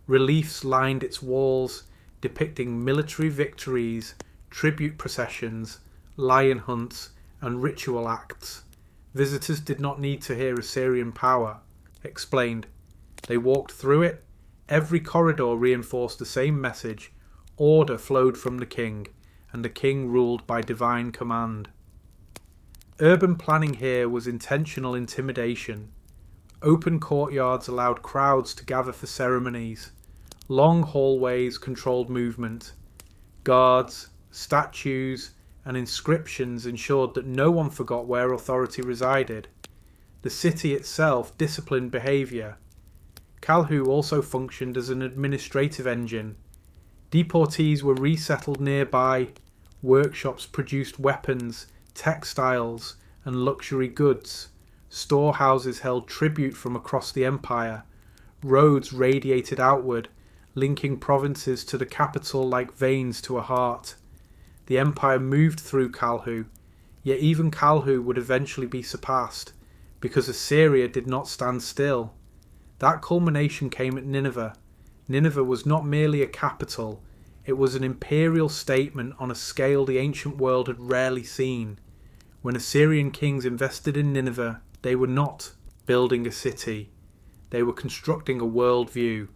Reliefs lined its walls, depicting military victories, tribute processions, lion hunts, and ritual acts. Visitors did not need to hear Assyrian power explained. They walked through it. Every corridor reinforced the same message. Order flowed from the king, and the king ruled by divine command. Urban planning here was intentional intimidation. Open courtyards allowed crowds to gather for ceremonies. Long hallways controlled movement. Guards, statues, and inscriptions ensured that no one forgot where authority resided. The city itself disciplined behaviour. Calhu also functioned as an administrative engine. Deportees were resettled nearby. Workshops produced weapons, textiles, and luxury goods. Storehouses held tribute from across the empire. Roads radiated outward, linking provinces to the capital like veins to a heart. The empire moved through Calhu, yet even Calhu would eventually be surpassed, because Assyria did not stand still. That culmination came at Nineveh. Nineveh was not merely a capital, it was an imperial statement on a scale the ancient world had rarely seen. When Assyrian kings invested in Nineveh, they were not building a city, they were constructing a worldview.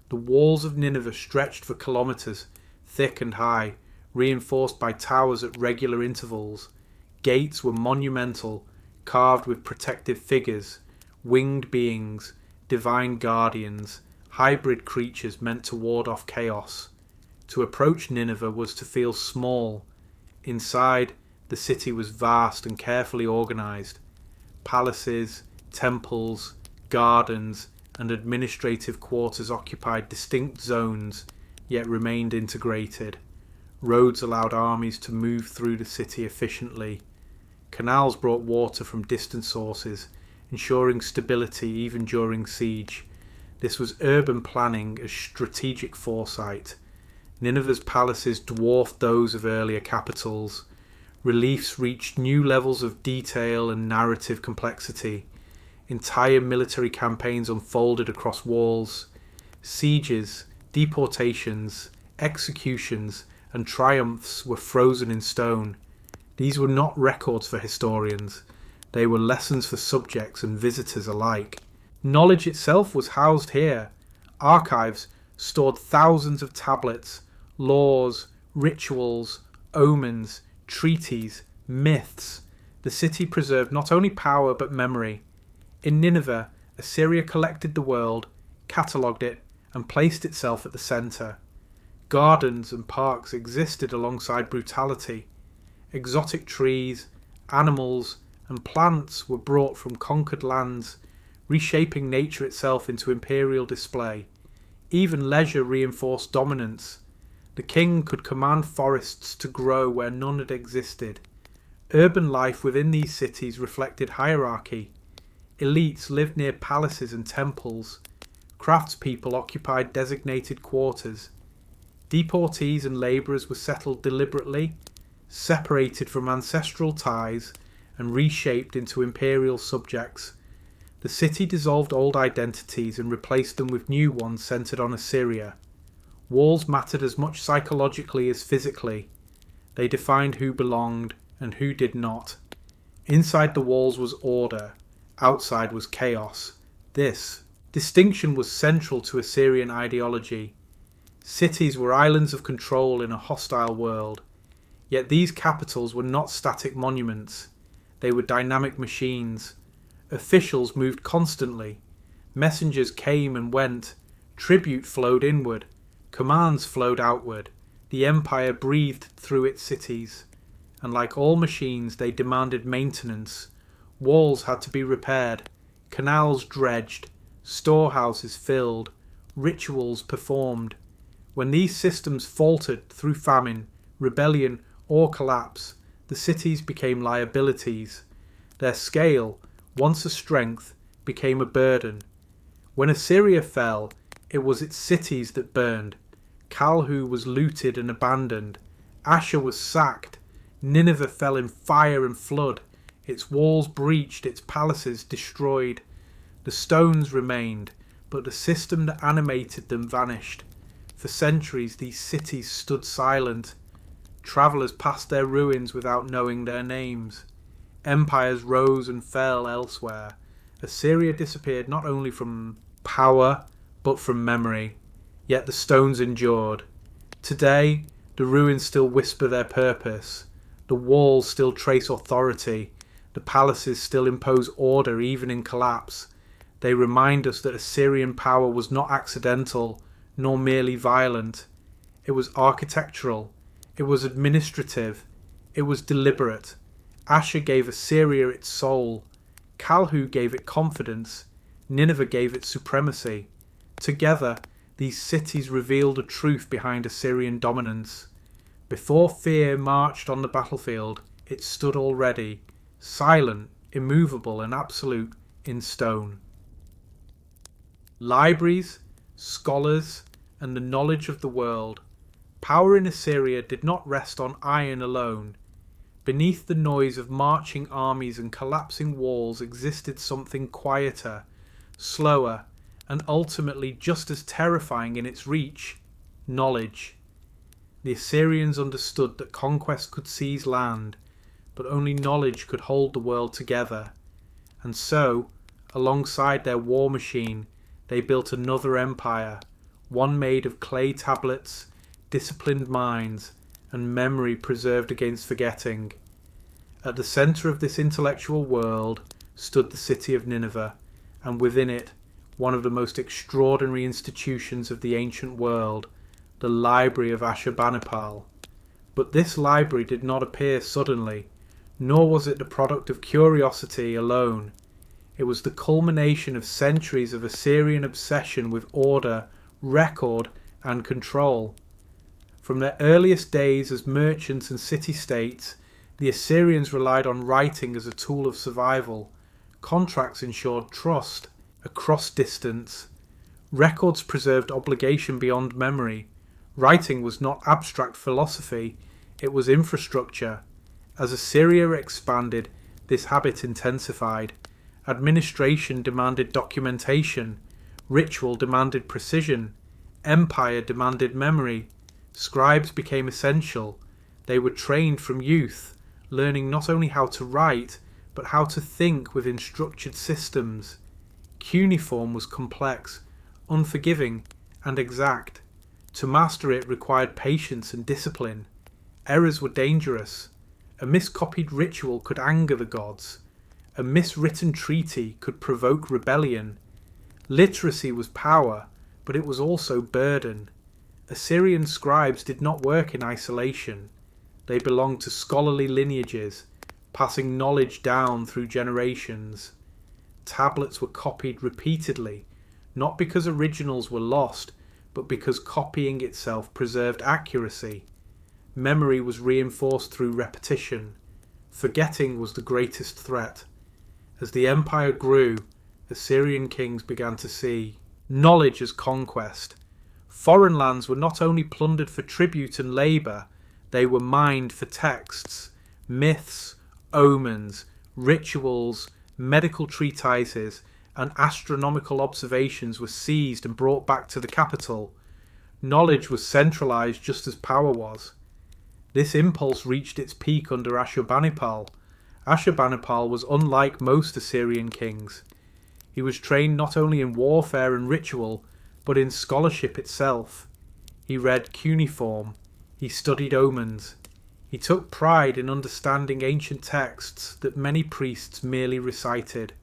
The walls of Nineveh stretched for kilometres, thick and high, reinforced by towers at regular intervals. Gates were monumental, carved with protective figures, winged beings, divine guardians, hybrid creatures meant to ward off chaos. To approach Nineveh was to feel small. Inside, the city was vast and carefully organised. Palaces, temples, gardens, and administrative quarters occupied distinct zones, yet remained integrated. Roads allowed armies to move through the city efficiently. Canals brought water from distant sources, ensuring stability even during siege. This was urban planning as strategic foresight. Nineveh's palaces dwarfed those of earlier capitals. Reliefs reached new levels of detail and narrative complexity. Entire military campaigns unfolded across walls. Sieges, deportations, executions, and triumphs were frozen in stone. These were not records for historians. They were lessons for subjects and visitors alike. Knowledge itself was housed here. Archives stored thousands of tablets, laws, rituals, omens, treaties, myths. The city preserved not only power but memory. In Nineveh, Assyria collected the world, catalogued it, and placed itself at the centre. Gardens and parks existed alongside brutality. Exotic trees, animals, and plants were brought from conquered lands, reshaping nature itself into imperial display. Even leisure reinforced dominance. The king could command forests to grow where none had existed. Urban life within these cities reflected hierarchy. Elites lived near palaces and temples. Craftspeople occupied designated quarters. Deportees and labourers were settled deliberately, separated from ancestral ties, and reshaped into imperial subjects. The city dissolved old identities and replaced them with new ones centred on Assyria. Walls mattered as much psychologically as physically. They defined who belonged and who did not. Inside the walls was order, outside was chaos. This distinction was central to Assyrian ideology. Cities were islands of control in a hostile world. Yet these capitals were not static monuments. They were dynamic machines. Officials moved constantly. Messengers came and went. Tribute flowed inward. Commands flowed outward. The empire breathed through its cities. And like all machines, they demanded maintenance. Walls had to be repaired. Canals dredged. Storehouses filled. Rituals performed. When these systems faltered through famine, rebellion, or collapse, the cities became liabilities. Their scale, once a strength, became a burden. When Assyria fell, it was its cities that burned. Calhu was looted and abandoned. Ashur was sacked. Nineveh fell in fire and flood. Its walls breached, its palaces destroyed. The stones remained, but the system that animated them vanished. For centuries these cities stood silent. Travellers passed their ruins without knowing their names. Empires rose and fell elsewhere. Assyria disappeared not only from power, but from memory. Yet the stones endured. Today, the ruins still whisper their purpose. The walls still trace authority. The palaces still impose order even in collapse. They remind us that Assyrian power was not accidental, nor merely violent. It was architectural. It was administrative. It was deliberate. Ashur gave Assyria its soul. Calhu gave it confidence. Nineveh gave it supremacy. Together, these cities revealed the truth behind Assyrian dominance. Before fear marched on the battlefield, it stood already, silent, immovable, and absolute, in stone. Libraries, scholars, and the knowledge of the world. Power in Assyria did not rest on iron alone. Beneath the noise of marching armies and collapsing walls existed something quieter, slower, and ultimately just as terrifying in its reach: knowledge. The Assyrians understood that conquest could seize land, but only knowledge could hold the world together. And so, alongside their war machine, they built another empire, one made of clay tablets, disciplined minds, and memory preserved against forgetting. At the centre of this intellectual world stood the city of Nineveh, and within it, one of the most extraordinary institutions of the ancient world, the library of Ashurbanipal. But this library did not appear suddenly, nor was it the product of curiosity alone. It was the culmination of centuries of Assyrian obsession with order, record, and control. From their earliest days as merchants and city-states, the Assyrians relied on writing as a tool of survival. Contracts ensured trust across distance. Records preserved obligation beyond memory. Writing was not abstract philosophy, it was infrastructure. As Assyria expanded, this habit intensified. Administration demanded documentation. Ritual demanded precision. Empire demanded memory. Scribes became essential. They were trained from youth, learning not only how to write, but how to think within structured systems. Cuneiform was complex, unforgiving, and exact. To master it required patience and discipline. Errors were dangerous. A miscopied ritual could anger the gods. A miswritten treaty could provoke rebellion. Literacy was power, but it was also burden. Assyrian scribes did not work in isolation. They belonged to scholarly lineages, passing knowledge down through generations. Tablets were copied repeatedly, not because originals were lost, but because copying itself preserved accuracy. Memory was reinforced through repetition. Forgetting was the greatest threat. As the empire grew, Assyrian kings began to see knowledge as conquest. Foreign lands were not only plundered for tribute and labour, they were mined for texts, myths, omens, rituals, medical treatises, and astronomical observations were seized and brought back to the capital. Knowledge was centralised just as power was. This impulse reached its peak under Ashurbanipal. Ashurbanipal was unlike most Assyrian kings. He was trained not only in warfare and ritual, but in scholarship itself. He read cuneiform. He studied omens. He took pride in understanding ancient texts that many priests merely recited.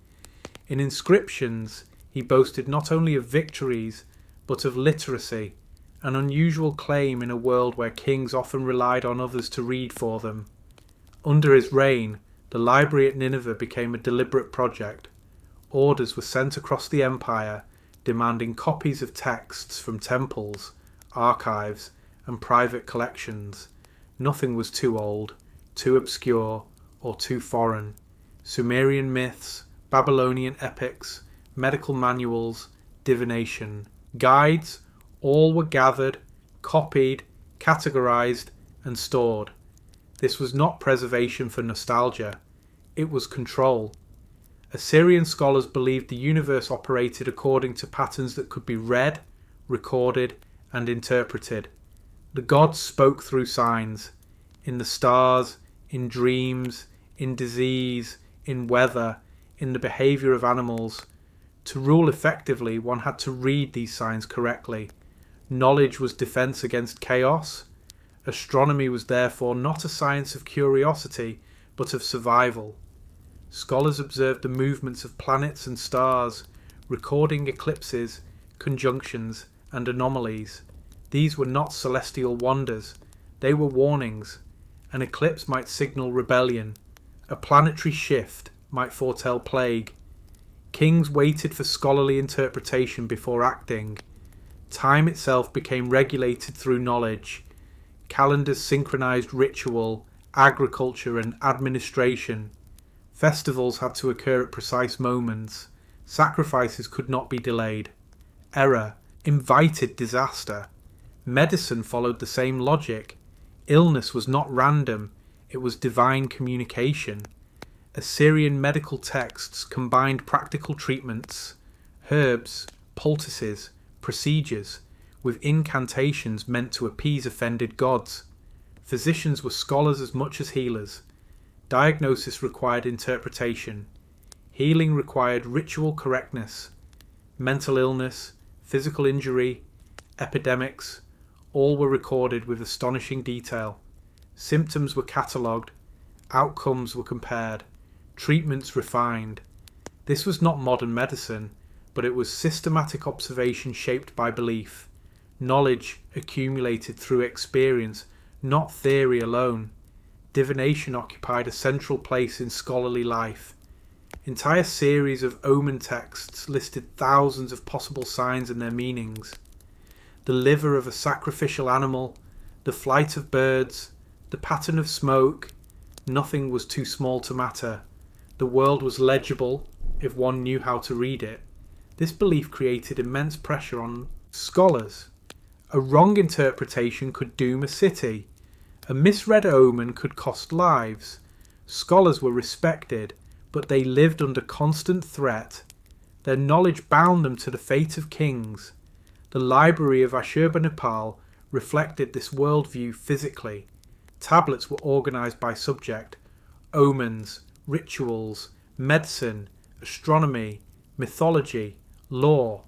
In inscriptions, he boasted not only of victories, but of literacy, an unusual claim in a world where kings often relied on others to read for them. Under his reign, the library at Nineveh became a deliberate project. Orders were sent across the empire, demanding copies of texts from temples, archives, and private collections. Nothing was too old, too obscure, or too foreign. Sumerian myths, Babylonian epics, medical manuals, divination, guides, all were gathered, copied, categorized, and stored. This was not preservation for nostalgia. It was control. Assyrian scholars believed the universe operated according to patterns that could be read, recorded, and interpreted. The gods spoke through signs, in the stars, in dreams, in disease, in weather, in the behaviour of animals. To rule effectively, one had to read these signs correctly. Knowledge was defence against chaos. Astronomy was therefore not a science of curiosity, but of survival. Scholars observed the movements of planets and stars, recording eclipses, conjunctions, and anomalies. These were not celestial wonders, they were warnings. An eclipse might signal rebellion. A planetary shift might foretell plague. Kings waited for scholarly interpretation before acting. Time itself became regulated through knowledge. Calendars synchronized ritual, agriculture, and administration. Festivals had to occur at precise moments. Sacrifices could not be delayed. Error invited disaster. Medicine followed the same logic. Illness was not random, it was divine communication. Assyrian medical texts combined practical treatments, herbs, poultices, procedures, with incantations meant to appease offended gods. Physicians were scholars as much as healers. Diagnosis required interpretation. Healing required ritual correctness. Mental illness, physical injury, epidemics, all were recorded with astonishing detail. Symptoms were catalogued. Outcomes were compared. Treatments refined. This was not modern medicine, but it was systematic observation shaped by belief. Knowledge accumulated through experience, not theory alone. Divination occupied a central place in scholarly life. Entire series of omen texts listed thousands of possible signs and their meanings. The liver of a sacrificial animal, the flight of birds, the pattern of smoke. Nothing was too small to matter. The world was legible if one knew how to read it. This belief created immense pressure on scholars. A wrong interpretation could doom a city. A misread omen could cost lives. Scholars were respected, but they lived under constant threat. Their knowledge bound them to the fate of kings. The library of Ashur-banipal reflected this worldview physically. Tablets were organised by subject: omens, rituals, medicine, astronomy, mythology, law.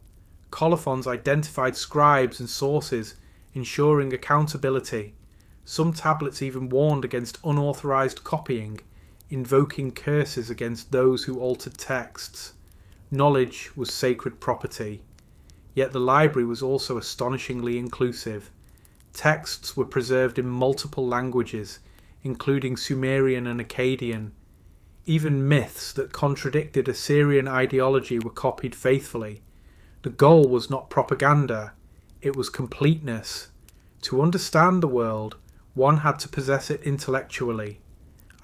Colophons identified scribes and sources, ensuring accountability. Some tablets even warned against unauthorised copying, invoking curses against those who altered texts. Knowledge was sacred property. Yet the library was also astonishingly inclusive. Texts were preserved in multiple languages, including Sumerian and Akkadian. Even myths that contradicted Assyrian ideology were copied faithfully. The goal was not propaganda, it was completeness. To understand the world, one had to possess it intellectually.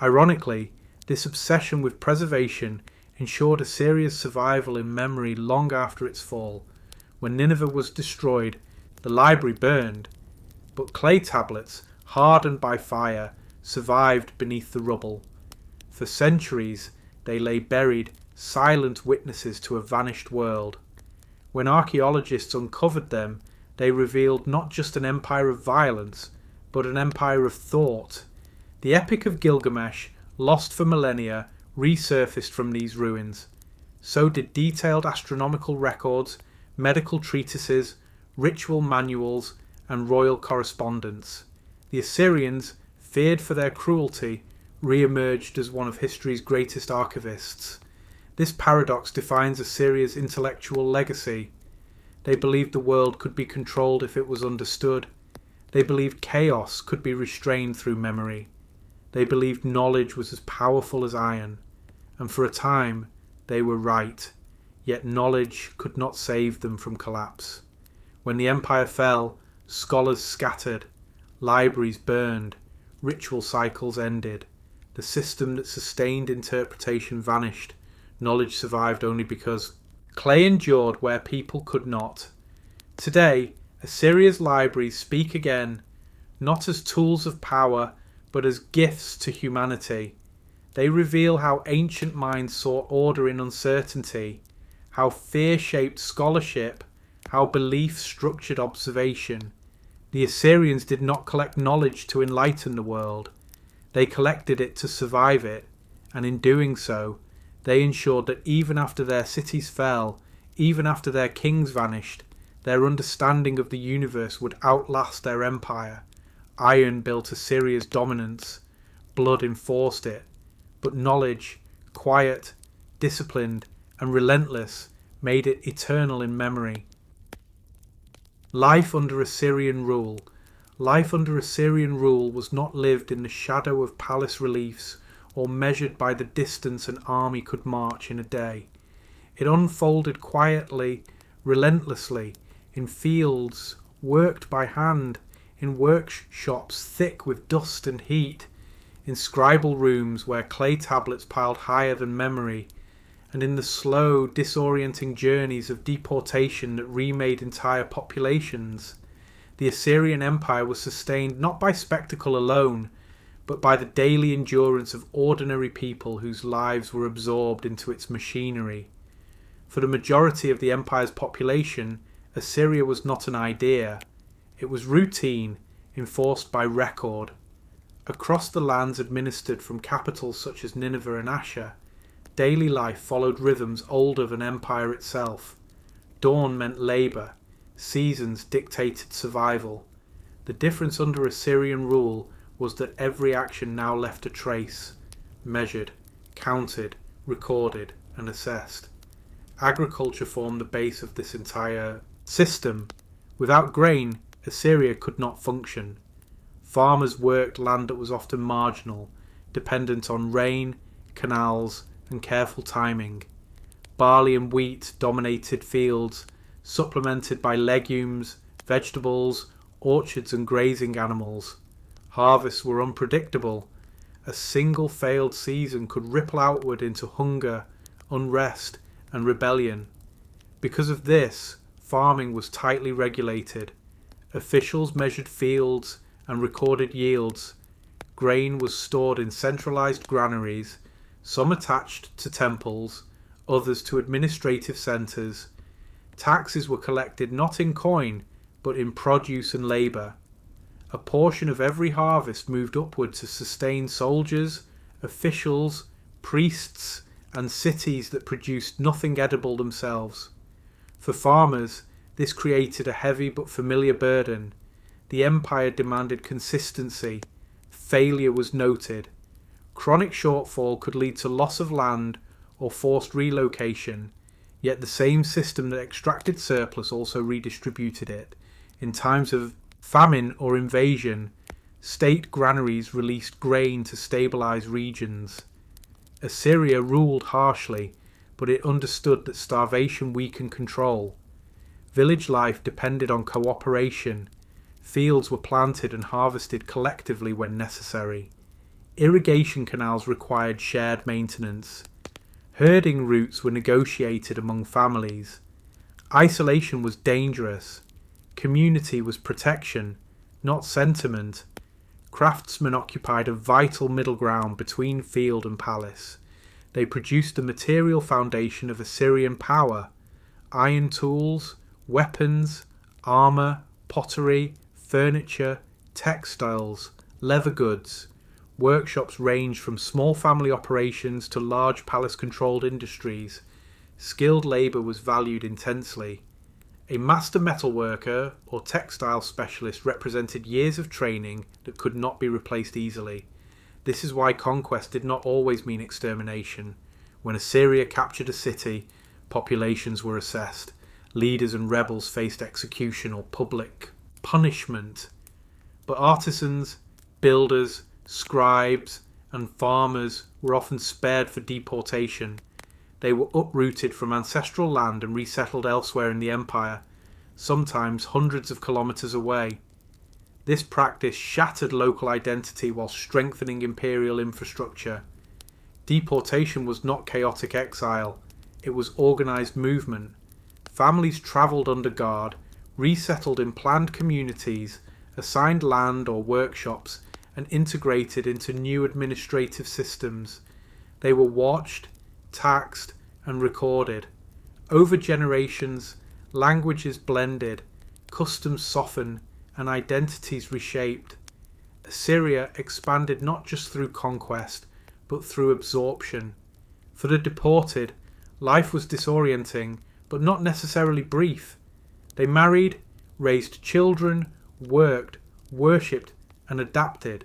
Ironically, this obsession with preservation ensured Assyria's survival in memory long after its fall. When Nineveh was destroyed, the library burned, but clay tablets, hardened by fire, survived beneath the rubble. For centuries, they lay buried, silent witnesses to a vanished world. When archaeologists uncovered them, they revealed not just an empire of violence, but an empire of thought. The Epic of Gilgamesh, lost for millennia, resurfaced from these ruins. So did detailed astronomical records, medical treatises, ritual manuals, and royal correspondence. The Assyrians, feared for their cruelty, re-emerged as one of history's greatest archivists. This paradox defines Assyria's intellectual legacy. They believed the world could be controlled if it was understood. They believed chaos could be restrained through memory. They believed knowledge was as powerful as iron. And for a time, they were right. Yet knowledge could not save them from collapse. When the empire fell, scholars scattered, libraries burned, ritual cycles ended. The system that sustained interpretation vanished. Knowledge survived only because clay endured where people could not. Today, Assyria's libraries speak again, not as tools of power, but as gifts to humanity. They reveal how ancient minds sought order in uncertainty, how fear shaped scholarship, how belief structured observation. The Assyrians did not collect knowledge to enlighten the world. They collected it to survive it, and in doing so, they ensured that even after their cities fell, even after their kings vanished, their understanding of the universe would outlast their empire. Iron built Assyria's dominance, blood enforced it, but knowledge, quiet, disciplined, and relentless, made it eternal in memory. Life under Assyrian rule. Life under Assyrian rule was not lived in the shadow of palace reliefs or measured by the distance an army could march in a day. It unfolded quietly, relentlessly, in fields worked by hand, in workshops thick with dust and heat, in scribal rooms where clay tablets piled higher than memory, and in the slow, disorienting journeys of deportation that remade entire populations. The Assyrian Empire was sustained not by spectacle alone, but by the daily endurance of ordinary people whose lives were absorbed into its machinery. For the majority of the empire's population, Assyria was not an idea. It was routine, enforced by record. Across the lands administered from capitals such as Nineveh and Ashur, daily life followed rhythms older than empire itself. Dawn meant labour. Seasons dictated survival. The difference under Assyrian rule was that every action now left a trace, measured, counted, recorded, and assessed. Agriculture formed the base of this entire system. Without grain, Assyria could not function. Farmers worked land that was often marginal, dependent on rain, canals, and careful timing. Barley and wheat dominated fields, supplemented by legumes, vegetables, orchards and grazing animals. Harvests were unpredictable. A single failed season could ripple outward into hunger, unrest, and rebellion. Because of this, farming was tightly regulated. Officials measured fields and recorded yields. Grain was stored in centralized granaries, some attached to temples, others to administrative centers. Taxes were collected not in coin, but in produce and labor. A portion of every harvest moved upward to sustain soldiers, officials, priests, and cities that produced nothing edible themselves. For farmers, this created a heavy but familiar burden. The empire demanded consistency. Failure was noted. Chronic shortfall could lead to loss of land or forced relocation, yet the same system that extracted surplus also redistributed it. In times of famine or invasion, state granaries released grain to stabilize regions. Assyria ruled harshly, but it understood that starvation weakened control. Village life depended on cooperation. Fields were planted and harvested collectively when necessary. Irrigation canals required shared maintenance. Herding routes were negotiated among families. Isolation was dangerous. Community was protection, not sentiment. Craftsmen occupied a vital middle ground between field and palace. They produced the material foundation of Assyrian power: iron tools, weapons, armour, pottery, furniture, textiles, leather goods. Workshops ranged from small family operations to large palace-controlled industries. Skilled labour was valued intensely. A master metalworker or textile specialist represented years of training that could not be replaced easily. This is why conquest did not always mean extermination. When Assyria captured a city, populations were assessed. Leaders and rebels faced execution or public punishment. But artisans, builders, scribes, and farmers were often spared for deportation. They were uprooted from ancestral land and resettled elsewhere in the empire, sometimes hundreds of kilometres away. This practice shattered local identity while strengthening imperial infrastructure. Deportation was not chaotic exile, it was organised movement. Families travelled under guard, resettled in planned communities, assigned land or workshops, and integrated into new administrative systems. They were watched, taxed, and recorded. Over generations, languages blended, customs softened, and identities reshaped. Assyria expanded not just through conquest, but through absorption. For the deported, life was disorienting, but not necessarily brief. They married, raised children, worked, worshipped, and adapted.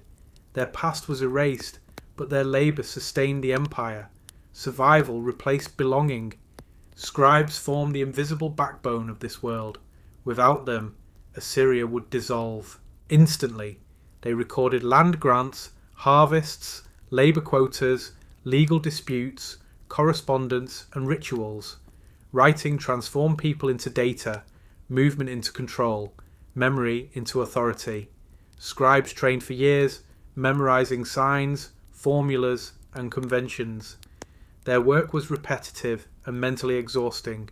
Their past was erased, but their labour sustained the empire. Survival replaced belonging. Scribes formed the invisible backbone of this world. Without them, Assyria would dissolve. Instantly, they recorded land grants, harvests, labour quotas, legal disputes, correspondence, and rituals. Writing transformed people into data, movement into control, memory into authority. Scribes trained for years, memorizing signs, formulas, and conventions. Their work was repetitive and mentally exhausting.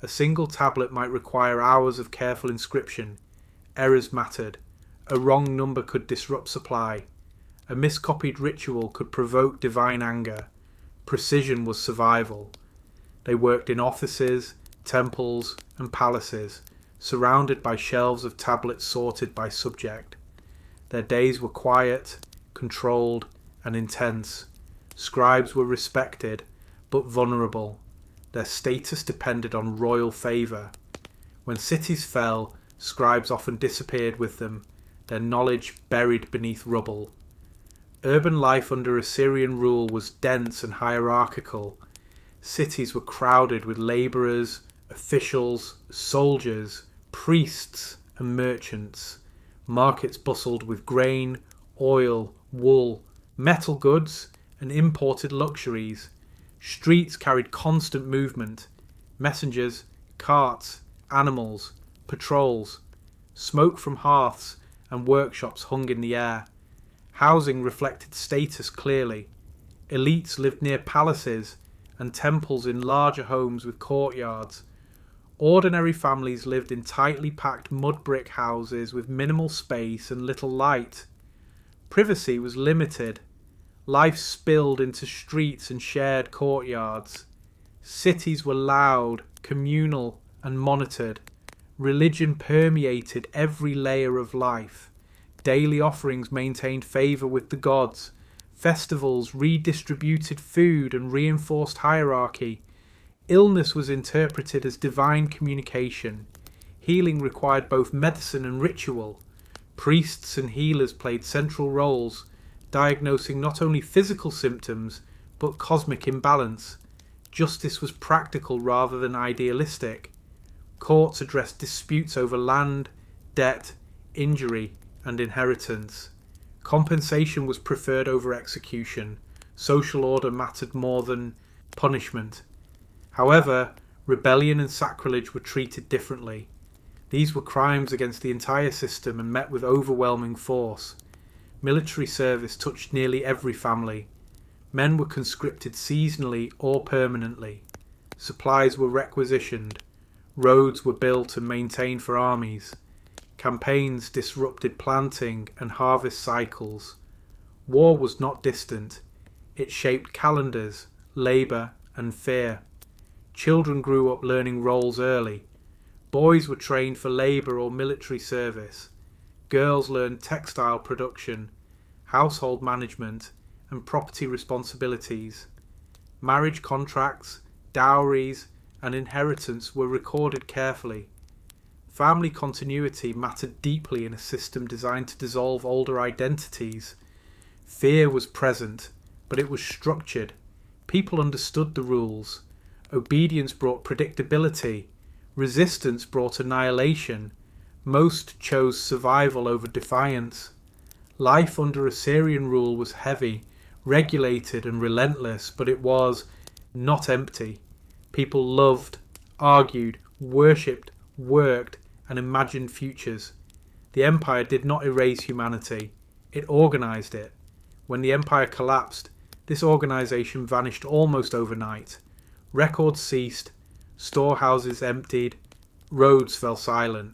A single tablet might require hours of careful inscription. Errors mattered. A wrong number could disrupt supply. A miscopied ritual could provoke divine anger. Precision was survival. They worked in offices, temples, and palaces, surrounded by shelves of tablets sorted by subject. Their days were quiet, controlled, and intense. Scribes were respected, but vulnerable. Their status depended on royal favour. When cities fell, scribes often disappeared with them, their knowledge buried beneath rubble. Urban life under Assyrian rule was dense and hierarchical. Cities were crowded with labourers, officials, soldiers, priests, and merchants. Markets bustled with grain, oil, wool, metal goods, and imported luxuries. Streets carried constant movement: messengers, carts, animals, patrols. Smoke from hearths and workshops hung in the air. Housing reflected status clearly. Elites lived near palaces and temples in larger homes with courtyards. Ordinary families lived in tightly packed mud brick houses with minimal space and little light. Privacy was limited. Life spilled into streets and shared courtyards. Cities were loud, communal, and monitored. Religion permeated every layer of life. Daily offerings maintained favour with the gods. Festivals redistributed food and reinforced hierarchy. Illness was interpreted as divine communication. Healing required both medicine and ritual. Priests and healers played central roles, diagnosing not only physical symptoms, but cosmic imbalance. Justice was practical rather than idealistic. Courts addressed disputes over land, debt, injury, and inheritance. Compensation was preferred over execution. Social order mattered more than punishment. However, rebellion and sacrilege were treated differently. These were crimes against the entire system and met with overwhelming force. Military service touched nearly every family. Men were conscripted seasonally or permanently. Supplies were requisitioned. Roads were built and maintained for armies. Campaigns disrupted planting and harvest cycles. War was not distant. It shaped calendars, labour, and fear. Children grew up learning roles early. Boys were trained for labour or military service. Girls learned textile production, household management, and property responsibilities. Marriage contracts, dowries, and inheritance were recorded carefully. Family continuity mattered deeply in a system designed to dissolve older identities. Fear was present, but it was structured. People understood the rules. Obedience brought predictability. Resistance brought annihilation. Most chose survival over defiance. Life under Assyrian rule was heavy, regulated and relentless, but it was not empty. People loved, argued, worshipped, worked, and imagined futures. The empire did not erase humanity. It organised it. When the empire collapsed, this organisation vanished almost overnight. Records ceased, storehouses emptied, roads fell silent.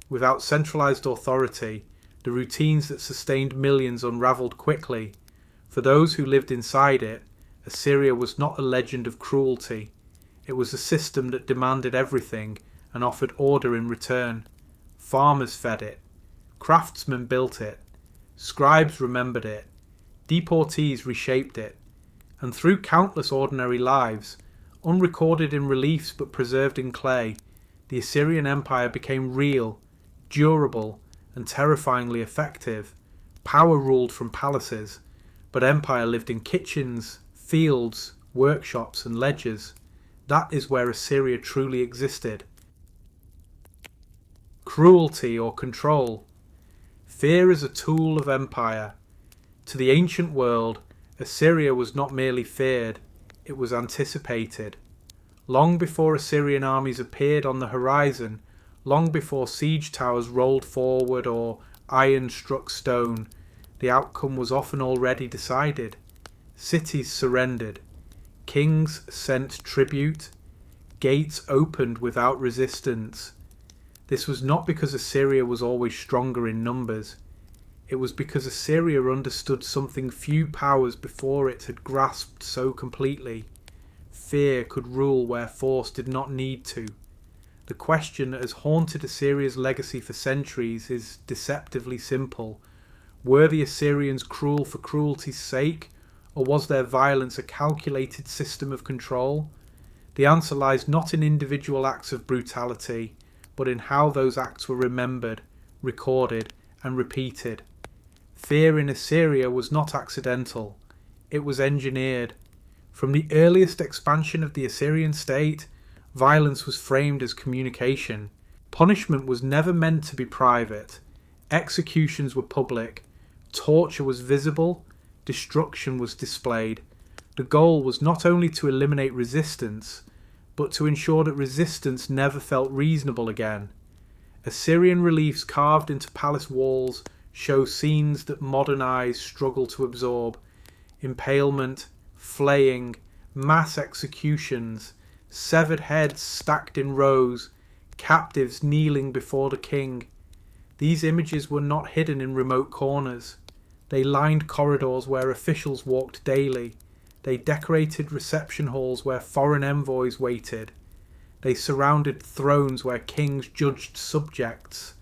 Without centralised authority, the routines that sustained millions unravelled quickly. For those who lived inside it, Assyria was not a legend of cruelty. It was a system that demanded everything and offered order in return. Farmers fed it. Craftsmen built it. Scribes remembered it. Deportees reshaped it. And through countless ordinary lives, unrecorded in reliefs but preserved in clay, the Assyrian Empire became real, durable, and terrifyingly effective. Power ruled from palaces, but empire lived in kitchens, fields, workshops, and ledgers. That is where Assyria truly existed. Cruelty or control. Fear is a tool of empire. To the ancient world, Assyria was not merely feared, it was anticipated. Long before Assyrian armies appeared on the horizon, long before siege towers rolled forward or iron struck stone, the outcome was often already decided. Cities surrendered. Kings sent tribute. Gates opened without resistance. This was not because Assyria was always stronger in numbers. It was because Assyria understood something few powers before it had grasped so completely. Fear could rule where force did not need to. The question that has haunted Assyria's legacy for centuries is deceptively simple. Were the Assyrians cruel for cruelty's sake, or was their violence a calculated system of control? The answer lies not in individual acts of brutality, but in how those acts were remembered, recorded, and repeated. Fear in Assyria was not accidental. It was engineered. From the earliest expansion of the Assyrian state, violence was framed as communication. Punishment was never meant to be private. Executions were public. Torture was visible. Destruction was displayed. The goal was not only to eliminate resistance, but to ensure that resistance never felt reasonable again. Assyrian reliefs carved into palace walls show scenes that modern eyes struggle to absorb: impalement, flaying, mass executions, severed heads stacked in rows, captives kneeling before the king. These images were not hidden in remote corners. They lined corridors where officials walked daily. They decorated reception halls where foreign envoys waited. They surrounded thrones where kings judged subjects.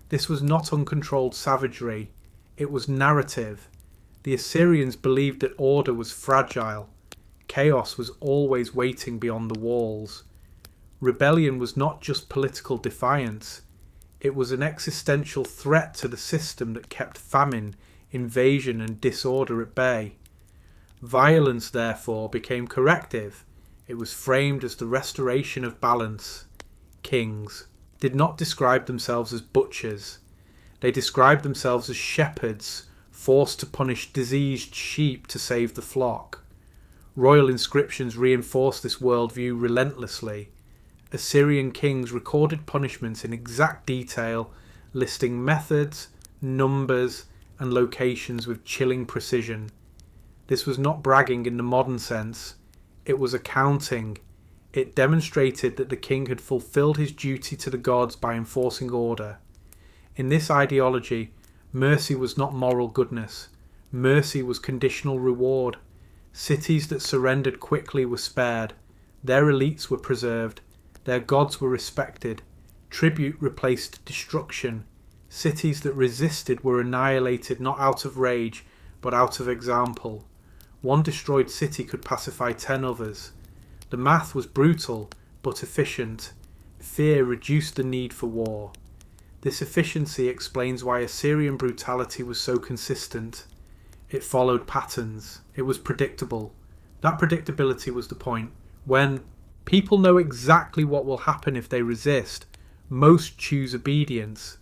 This was not uncontrolled savagery. It was narrative. The Assyrians believed that order was fragile. Chaos was always waiting beyond the walls. Rebellion was not just political defiance. It was an existential threat to the system that kept famine, invasion, and disorder at bay. Violence, therefore, became corrective. It was framed as the restoration of balance. Kings did not describe themselves as butchers. They described themselves as shepherds, forced to punish diseased sheep to save the flock. Royal inscriptions reinforced this worldview relentlessly. Assyrian kings recorded punishments in exact detail, listing methods, numbers, and locations with chilling precision. This was not bragging in the modern sense. It was accounting. It demonstrated that the king had fulfilled his duty to the gods by enforcing order. In this ideology, mercy was not moral goodness. Mercy was conditional reward. Cities that surrendered quickly were spared. Their elites were preserved. Their gods were respected. Tribute replaced destruction. Cities that resisted were annihilated not out of rage, but out of example. One destroyed city could pacify 10 others. The math was brutal, but efficient. Fear reduced the need for war. This efficiency explains why Assyrian brutality was so consistent. It followed patterns. It was predictable. That predictability was the point. When people know exactly what will happen if they resist, most choose obedience.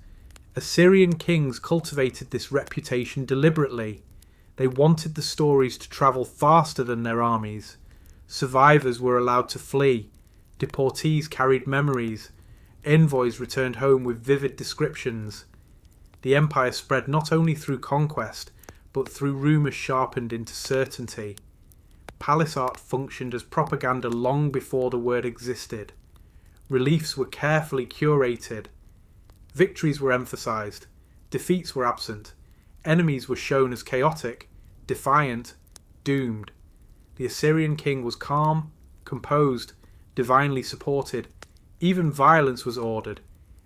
Assyrian kings cultivated this reputation deliberately. They wanted the stories to travel faster than their armies. Survivors were allowed to flee. Deportees carried memories. Envoys returned home with vivid descriptions. The empire spread not only through conquest, but through rumours sharpened into certainty. Palace art functioned as propaganda long before the word existed. Reliefs were carefully curated. Victories were emphasised. Defeats were absent. Enemies were shown as chaotic, defiant, doomed. The Assyrian king was calm, composed, divinely supported. Even violence was ordered.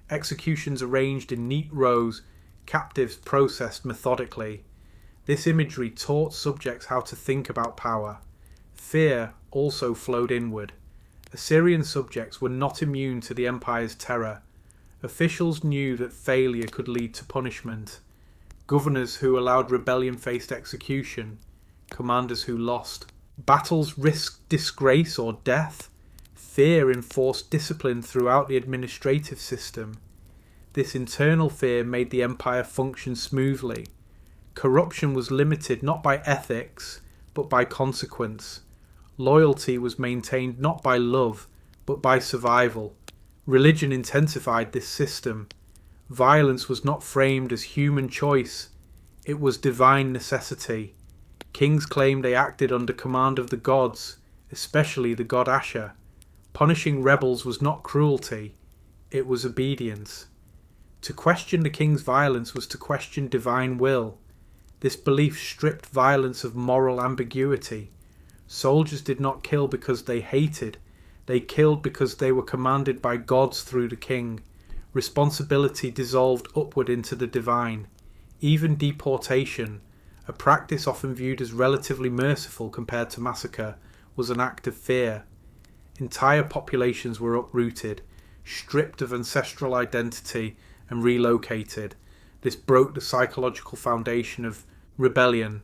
Executions arranged in neat rows, captives processed methodically. This imagery taught subjects how to think about power. Fear also flowed inward. Assyrian subjects were not immune to the empire's terror. Officials knew that failure could lead to punishment. Governors who allowed rebellion faced execution. Commanders who lost. Battles risked disgrace or death. Fear enforced discipline throughout the administrative system. This internal fear made the empire function smoothly. Corruption was limited not by ethics, but by consequence. Loyalty was maintained not by love, but by survival. Religion intensified this system. Violence was not framed as human choice. It was divine necessity. Kings claimed they acted under command of the gods, especially the god Ashur. Punishing rebels was not cruelty. It was obedience. To question the king's violence was to question divine will. This belief stripped violence of moral ambiguity. Soldiers did not kill because they hated. They killed because they were commanded by gods through the king. Responsibility dissolved upward into the divine. Even deportation, a practice often viewed as relatively merciful compared to massacre, was an act of fear. Entire populations were uprooted, stripped of ancestral identity, and relocated. This broke the psychological foundation of rebellion.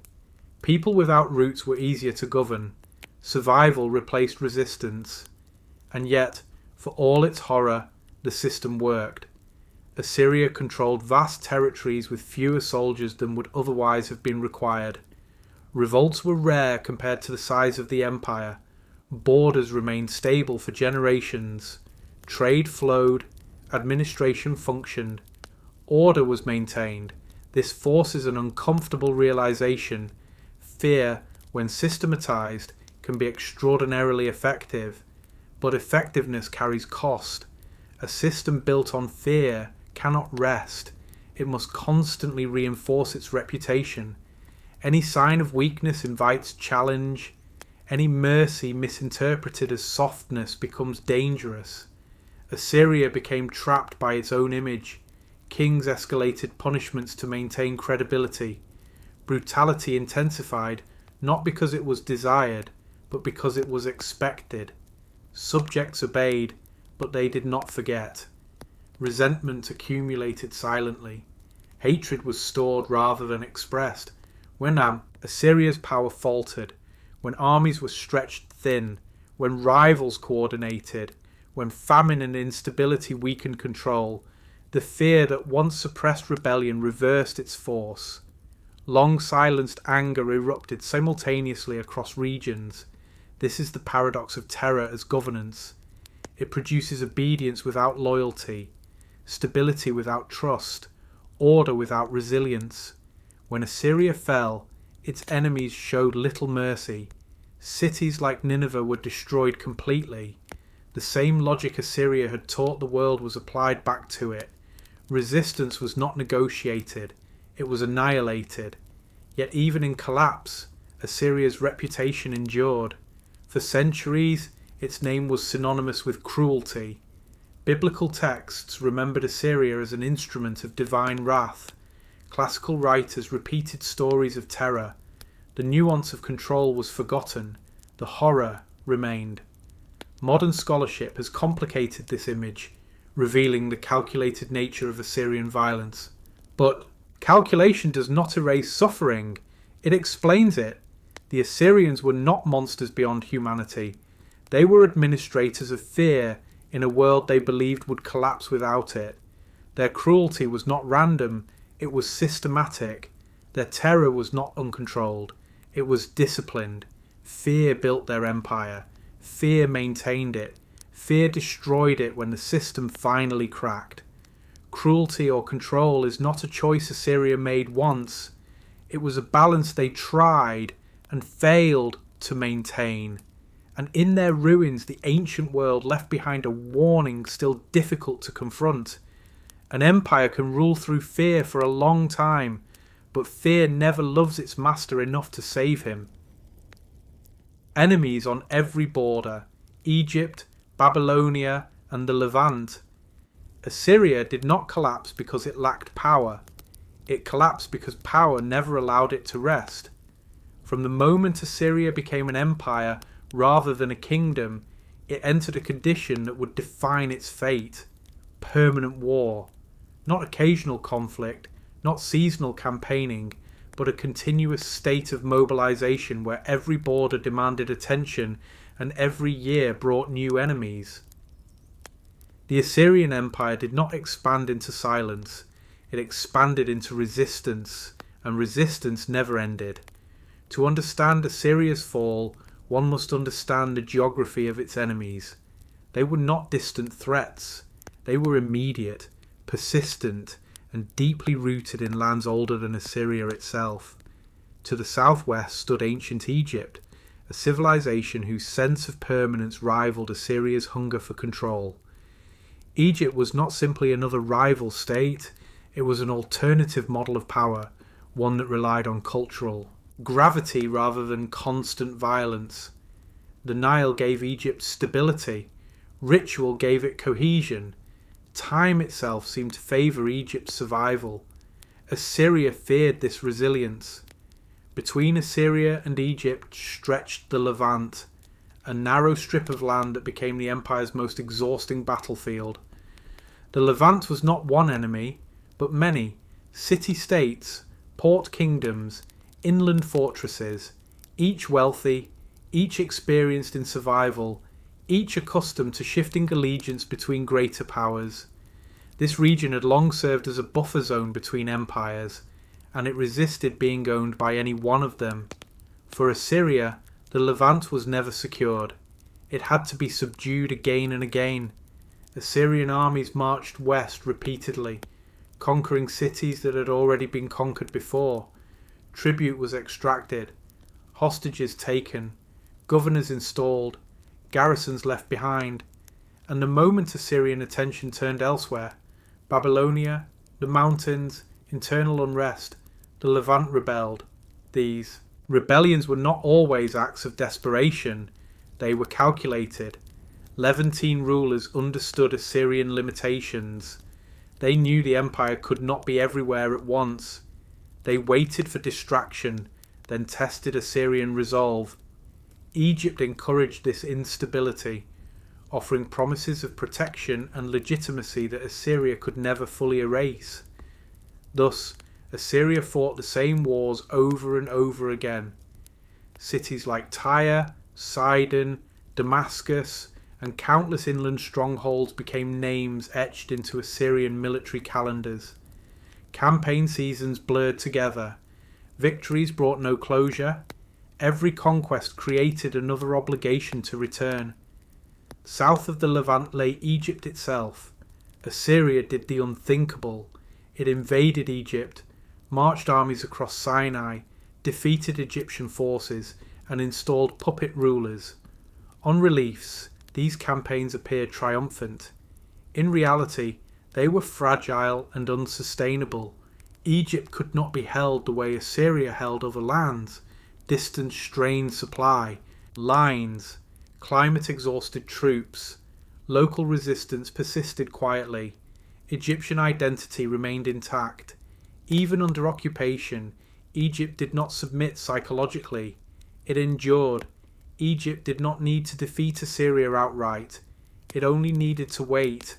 People without roots were easier to govern. Survival replaced resistance. And yet, for all its horror, the system worked. Assyria controlled vast territories with fewer soldiers than would otherwise have been required. Revolts were rare compared to the size of the empire. Borders remained stable for generations. Trade flowed, administration functioned. Order was maintained. This forces an uncomfortable realization. Fear, when systematized, can be extraordinarily effective, but effectiveness carries cost. A system built on fear cannot rest. It must constantly reinforce its reputation. Any sign of weakness invites challenge. Any mercy misinterpreted as softness becomes dangerous. Assyria became trapped by its own image. Kings escalated punishments to maintain credibility. Brutality intensified, not because it was desired, but because it was expected. Subjects obeyed, but they did not forget. Resentment accumulated silently. Hatred was stored rather than expressed. When Assyria's power faltered, when armies were stretched thin, when rivals coordinated, when famine and instability weakened control, the fear that once suppressed rebellion reversed its force. Long silenced anger erupted simultaneously across regions. This is the paradox of terror as governance. It produces obedience without loyalty, stability without trust, order without resilience. When Assyria fell, its enemies showed little mercy. Cities like Nineveh were destroyed completely. The same logic Assyria had taught the world was applied back to it. Resistance was not negotiated, it was annihilated. Yet even in collapse, Assyria's reputation endured. For centuries, its name was synonymous with cruelty. Biblical texts remembered Assyria as an instrument of divine wrath. Classical writers repeated stories of terror. The nuance of control was forgotten. The horror remained. Modern scholarship has complicated this image, revealing the calculated nature of Assyrian violence. But calculation does not erase suffering. It explains it. The Assyrians were not monsters beyond humanity. They were administrators of fear in a world they believed would collapse without it. Their cruelty was not random, it was systematic. Their terror was not uncontrolled, it was disciplined. Fear built their empire. Fear maintained it. Fear destroyed it when the system finally cracked. Cruelty or control is not a choice Assyria made once. It was a balance they tried and failed to maintain. And in their ruins, the ancient world left behind a warning still difficult to confront. An empire can rule through fear for a long time, but fear never loves its master enough to save him. Enemies on every border: Egypt, Babylonia, and the Levant. Assyria did not collapse because it lacked power. It collapsed because power never allowed it to rest. From the moment Assyria became an empire rather than a kingdom, it entered a condition that would define its fate: permanent war. Not occasional conflict, not seasonal campaigning, but a continuous state of mobilization where every border demanded attention and every year brought new enemies. The Assyrian Empire did not expand into silence, it expanded into resistance, and resistance never ended. To understand Assyria's fall, one must understand the geography of its enemies. They were not distant threats, they were immediate, persistent, and deeply rooted in lands older than Assyria itself. To the southwest stood ancient Egypt, a civilization whose sense of permanence rivaled Assyria's hunger for control. Egypt was not simply another rival state, it was an alternative model of power, one that relied on cultural gravity rather than constant violence. The Nile gave Egypt stability, ritual gave it cohesion. Time itself seemed to favour Egypt's survival. Assyria feared this resilience. Between Assyria and Egypt stretched the Levant, a narrow strip of land that became the empire's most exhausting battlefield. The Levant was not one enemy, but many: city-states, port kingdoms, inland fortresses, each wealthy, each experienced in survival, each accustomed to shifting allegiance between greater powers. This region had long served as a buffer zone between empires, and it resisted being owned by any one of them. For Assyria, the Levant was never secured. It had to be subdued again and again. Assyrian armies marched west repeatedly, conquering cities that had already been conquered before. Tribute was extracted, hostages taken, governors installed, garrisons left behind, and the moment Assyrian attention turned elsewhere, Babylonia, the mountains, internal unrest, the Levant rebelled. These rebellions were not always acts of desperation, they were calculated. Levantine rulers understood Assyrian limitations. They knew the empire could not be everywhere at once. They waited for distraction, then tested Assyrian resolve. Egypt encouraged this instability, offering promises of protection and legitimacy that Assyria could never fully erase. Thus, Assyria fought the same wars over and over again. Cities like Tyre, Sidon, Damascus, and countless inland strongholds became names etched into Assyrian military calendars. Campaign seasons blurred together. Victories brought no closure. Every conquest created another obligation to return. South of the Levant lay Egypt itself. Assyria did the unthinkable. It invaded Egypt, marched armies across Sinai, defeated Egyptian forces, and installed puppet rulers. On reliefs, these campaigns appeared triumphant. In reality, they were fragile and unsustainable. Egypt could not be held the way Assyria held other lands. Distance strained supply, lines, climate-exhausted troops. Local resistance persisted quietly. Egyptian identity remained intact. Even under occupation, Egypt did not submit psychologically. It endured. Egypt did not need to defeat Assyria outright. It only needed to wait.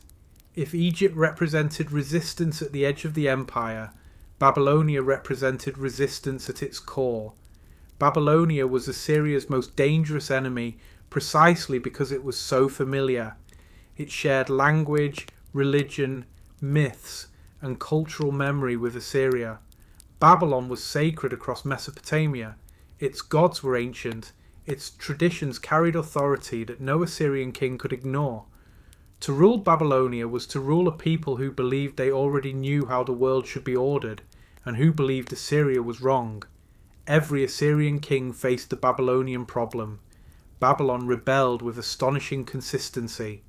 If Egypt represented resistance at the edge of the empire, Babylonia represented resistance at its core. Babylonia was Assyria's most dangerous enemy precisely because it was so familiar. It shared language, religion, myths, and cultural memory with Assyria. Babylon was sacred across Mesopotamia. Its gods were ancient. Its traditions carried authority that no Assyrian king could ignore. To rule Babylonia was to rule a people who believed they already knew how the world should be ordered, and who believed Assyria was wrong. Every Assyrian king faced the Babylonian problem. Babylon rebelled with astonishing consistency.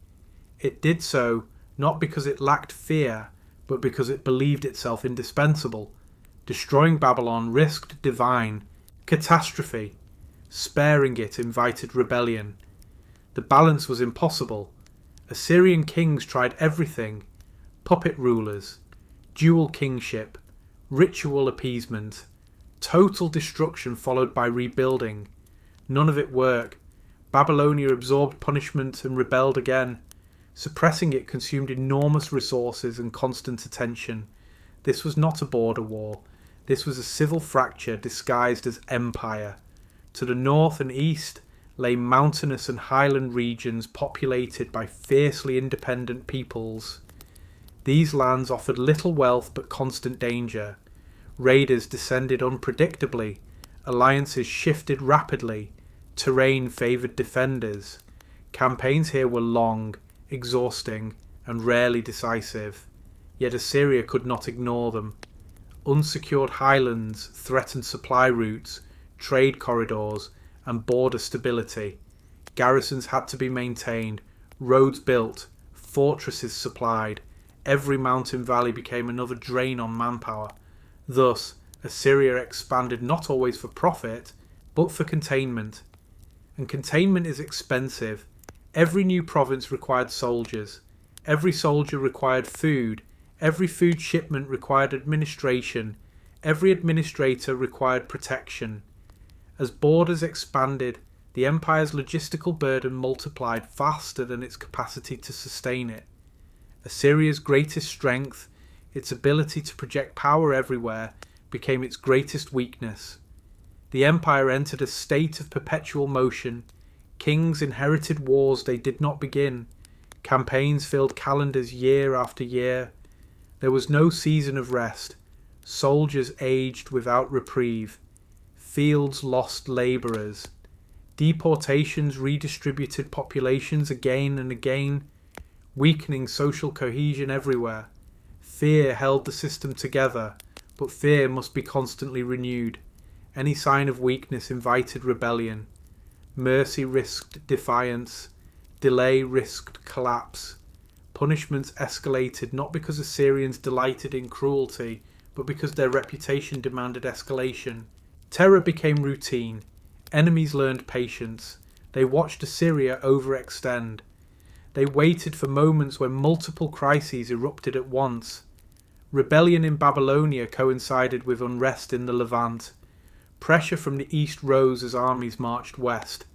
It did so not because it lacked fear, but because it believed itself indispensable. Destroying Babylon risked divine catastrophe. Sparing it invited rebellion. The balance was impossible. Assyrian kings tried everything: puppet rulers, dual kingship, ritual appeasement, total destruction followed by rebuilding. None of it worked. Babylonia absorbed punishment and rebelled again. Suppressing it consumed enormous resources and constant attention. This was not a border war. This was a civil fracture disguised as empire. To the north and east lay mountainous and highland regions populated by fiercely independent peoples. These lands offered little wealth but constant danger. Raiders descended unpredictably. Alliances shifted rapidly. Terrain favoured defenders. Campaigns here were long, exhausting, and rarely decisive. Yet Assyria could not ignore them. Unsecured highlands threatened supply routes, trade corridors, and border stability. Garrisons had to be maintained, roads built, fortresses supplied. Every mountain valley became another drain on manpower. Thus, Assyria expanded not always for profit, but for containment. And containment is expensive. Every new province required soldiers. Every soldier required food. Every food shipment required administration. Every administrator required protection. As borders expanded, the empire's logistical burden multiplied faster than its capacity to sustain it. Assyria's greatest strength, its ability to project power everywhere, became its greatest weakness. The empire entered a state of perpetual motion. Kings inherited wars they did not begin. Campaigns filled calendars year after year. There was no season of rest. Soldiers aged without reprieve. Fields lost labourers. Deportations redistributed populations again and again. weakening social cohesion everywhere. Fear held the system together, but fear must be constantly renewed. Any sign of weakness invited rebellion. Mercy risked defiance. Delay risked collapse. Punishments escalated not because Assyrians delighted in cruelty, but because their reputation demanded escalation. Terror became routine. Enemies learned patience. They watched Assyria overextend. They waited for moments when multiple crises erupted at once. Rebellion in Babylonia coincided with unrest in the Levant. Pressure from the east rose as armies marched west.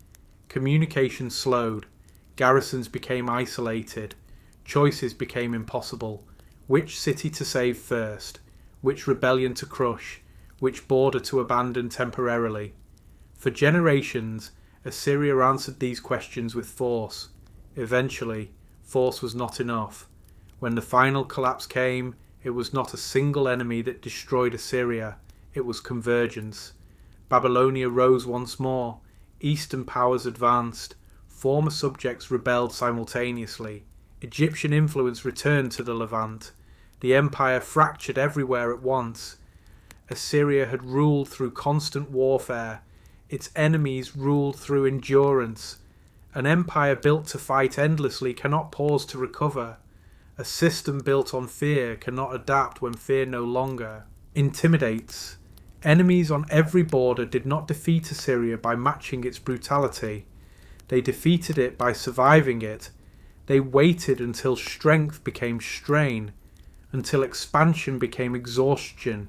Communication slowed. Garrisons became isolated. Choices became impossible. Which city to save first? Which rebellion to crush? Which border to abandon temporarily? For generations, Assyria answered these questions with force. Eventually, force was not enough. When the final collapse came, it was not a single enemy that destroyed Assyria, it was convergence. Babylonia rose once more. Eastern powers advanced. Former subjects rebelled simultaneously. Egyptian influence returned to the Levant. The empire fractured everywhere at once. Assyria had ruled through constant warfare. Its enemies ruled through endurance. An empire built to fight endlessly cannot pause to recover. A system built on fear cannot adapt when fear no longer intimidates. Enemies on every border did not defeat Assyria by matching its brutality. They defeated it by surviving it. They waited until strength became strain, until expansion became exhaustion,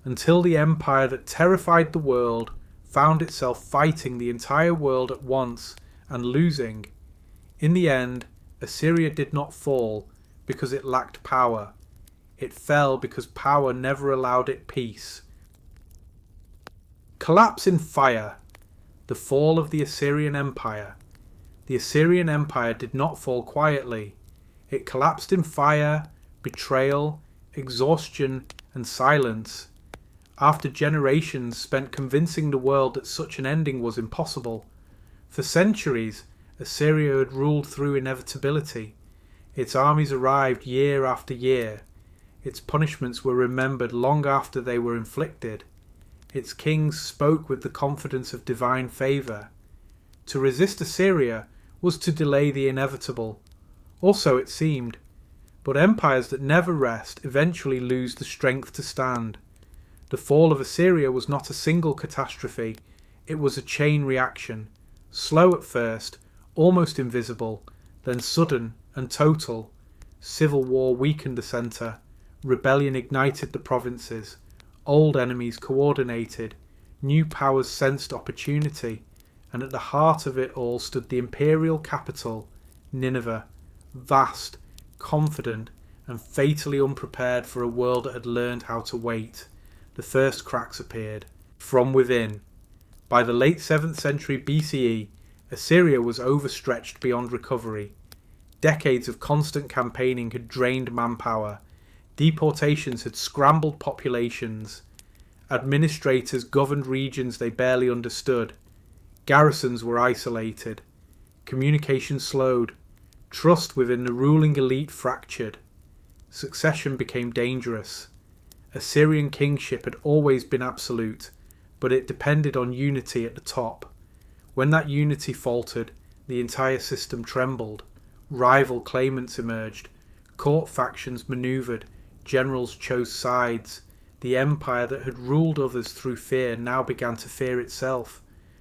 until the empire that terrified the world found itself fighting the entire world at once and losing. In the end, Assyria did not fall because it lacked power. It fell because power never allowed it peace. Collapse in fire. The fall of the Assyrian Empire. The Assyrian Empire did not fall quietly. It collapsed in fire, betrayal, exhaustion, and silence. After generations spent convincing the world that such an ending was impossible. For centuries, Assyria had ruled through inevitability. Its armies arrived year after year. Its punishments were remembered long after they were inflicted. Its kings spoke with the confidence of divine favour. To resist Assyria was to delay the inevitable. Also it seemed. But empires that never rest eventually lose the strength to stand. The fall of Assyria was not a single catastrophe. It was a chain reaction. Slow at first, almost invisible, then sudden and total. Civil war weakened the centre. Rebellion ignited the provinces. Old enemies coordinated. New powers sensed opportunity. And at the heart of it all stood the imperial capital, Nineveh, vast, confident, and fatally unprepared for a world that had learned how to wait. The first cracks appeared. From within. By the late 7th century BCE, Assyria was overstretched beyond recovery. Decades of constant campaigning had drained manpower. Deportations had scrambled populations. Administrators governed regions they barely understood. Garrisons were isolated. Communication slowed. Trust within the ruling elite fractured. Succession became dangerous. Assyrian kingship had always been absolute, but it depended on unity at the top. When that unity faltered, the entire system trembled. Rival claimants emerged. Court factions manoeuvred. Generals chose sides. The empire that had ruled others through fear now began to fear itself.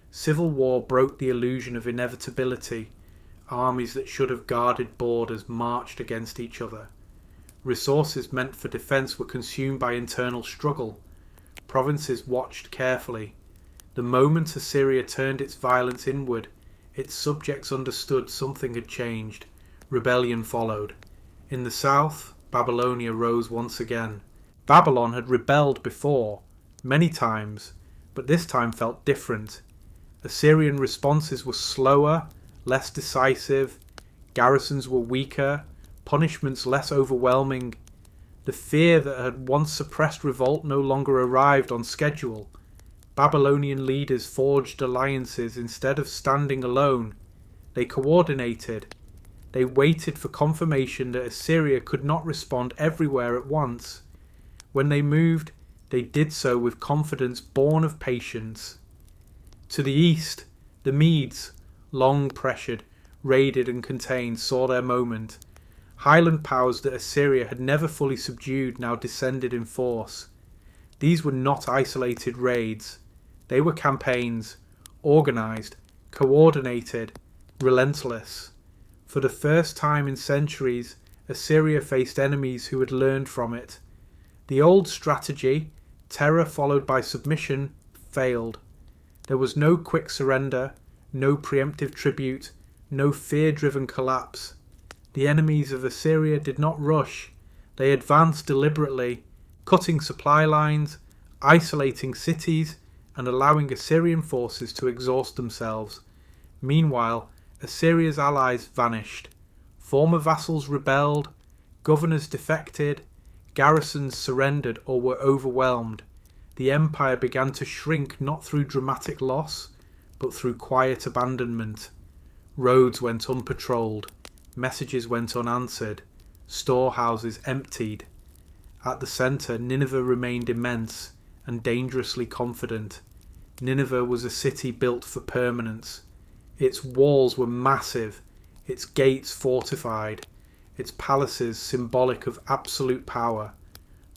Civil war broke the illusion of inevitability. Armies that should have guarded borders marched against each other. Resources meant for defence were consumed by internal struggle. Provinces watched carefully. The moment Assyria turned its violence inward, its subjects understood something had changed. Rebellion followed. In the south, Babylonia rose once again. Babylon had rebelled before, many times, but this time felt different. Assyrian responses were slower, less decisive, garrisons were weaker, punishments less overwhelming. The fear that had once suppressed revolt no longer arrived on schedule. Babylonian leaders forged alliances instead of standing alone. They coordinated. They waited for confirmation that Assyria could not respond everywhere at once. When they moved, they did so with confidence born of patience. To the east, the Medes, long pressured, raided and contained, saw their moment. Highland powers that Assyria had never fully subdued now descended in force. These were not isolated raids. They were campaigns, organised, coordinated, relentless. For the first time in centuries, Assyria faced enemies who had learned from it. The old strategy, terror followed by submission, failed. There was no quick surrender, no preemptive tribute, no fear-driven collapse. The enemies of Assyria did not rush. They advanced deliberately, cutting supply lines, isolating cities, and allowing Assyrian forces to exhaust themselves. Meanwhile, Assyria's allies vanished. Former vassals rebelled, governors defected, garrisons surrendered or were overwhelmed. The empire began to shrink not through dramatic loss, but through quiet abandonment. Roads went unpatrolled, messages went unanswered, storehouses emptied. At the centre, Nineveh remained immense and dangerously confident. Nineveh was a city built for permanence. Its walls were massive, its gates fortified, its palaces symbolic of absolute power.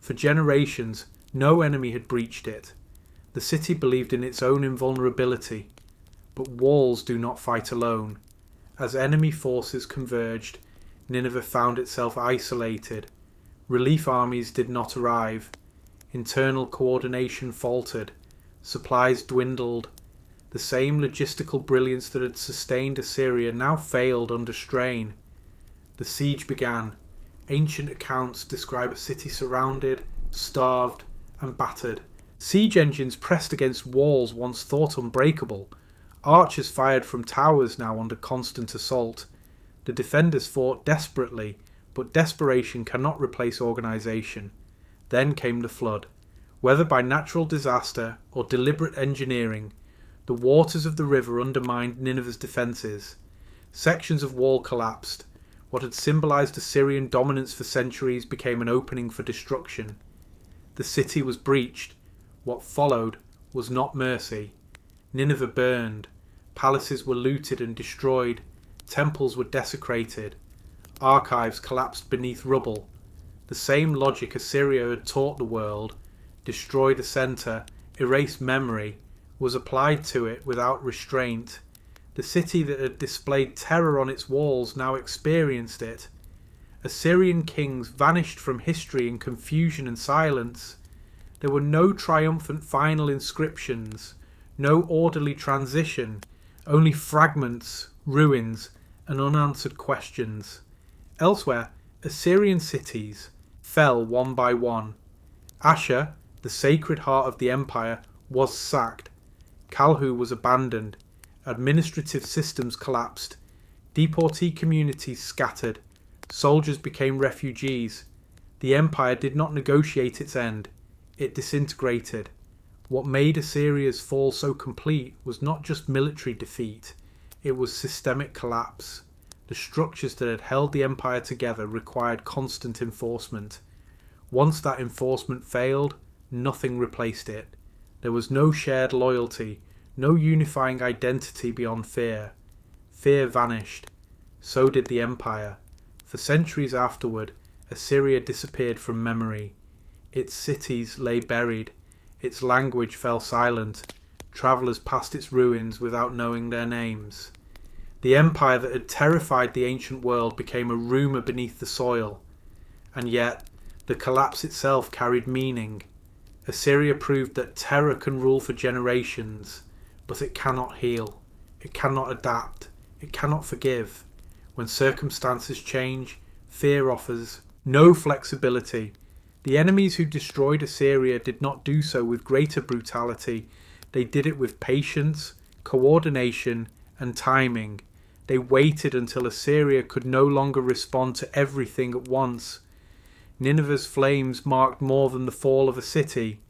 For generations, no enemy had breached it. The city believed in its own invulnerability. But walls do not fight alone. As enemy forces converged, Nineveh found itself isolated. Relief armies did not arrive. Internal coordination faltered. Supplies dwindled. The same logistical brilliance that had sustained Assyria now failed under strain. The siege began. Ancient accounts describe a city surrounded, starved, and battered. Siege engines pressed against walls once thought unbreakable. Archers fired from towers now under constant assault. The defenders fought desperately, but desperation cannot replace organisation. Then came the flood. Whether by natural disaster or deliberate engineering, the waters of the river undermined Nineveh's defences. Sections of wall collapsed. What had symbolised Assyrian dominance for centuries became an opening for destruction. The city was breached. What followed was not mercy. Nineveh burned. Palaces were looted and destroyed. Temples were desecrated. Archives collapsed beneath rubble. The same logic Assyria had taught the world, destroy the centre, erase memory, was applied to it without restraint. The city that had displayed terror on its walls now experienced it. Assyrian kings vanished from history in confusion and silence. There were no triumphant final inscriptions, no orderly transition, only fragments, ruins, and unanswered questions. Elsewhere, Assyrian cities fell one by one. Ashur, the sacred heart of the empire, was sacked. Kalhu was abandoned. Administrative systems collapsed. Deportee communities scattered. Soldiers became refugees. The empire did not negotiate its end. It disintegrated. What made Assyria's fall so complete was not just military defeat. It was systemic collapse. The structures that had held the empire together required constant enforcement. Once that enforcement failed, nothing replaced it. There was no shared loyalty, no unifying identity beyond fear. Fear vanished. So did the empire. For centuries afterward, Assyria disappeared from memory. Its cities lay buried. Its language fell silent. Travellers passed its ruins without knowing their names. The empire that had terrified the ancient world became a rumour beneath the soil. And yet, the collapse itself carried meaning. Assyria proved that terror can rule for generations, but it cannot heal. It cannot adapt. It cannot forgive. When circumstances change, fear offers no flexibility. The enemies who destroyed Assyria did not do so with greater brutality. They did it with patience, coordination, and timing. They waited until Assyria could no longer respond to everything at once. Nineveh's flames marked more than the fall of a city.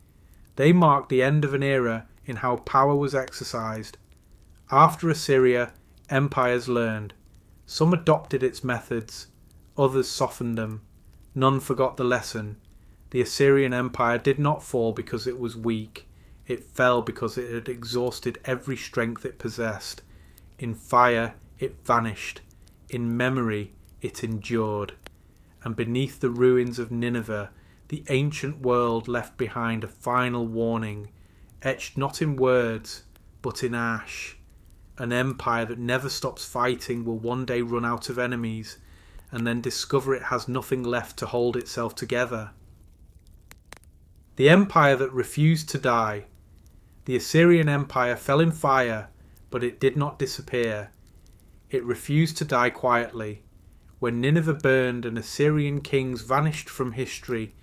They marked the end of an era in how power was exercised. After Assyria, empires learned. Some adopted its methods, others softened them. None forgot the lesson. The Assyrian Empire did not fall because it was weak. It fell because it had exhausted every strength it possessed. In fire it vanished. In memory it endured. And beneath the ruins of Nineveh, the ancient world left behind a final warning, etched not in words, but in ash. An empire that never stops fighting will one day run out of enemies, and then discover it has nothing left to hold itself together. The empire that refused to die. The Assyrian Empire fell in fire, but it did not disappear. It refused to die quietly. When Nineveh burned and Assyrian kings vanished from history,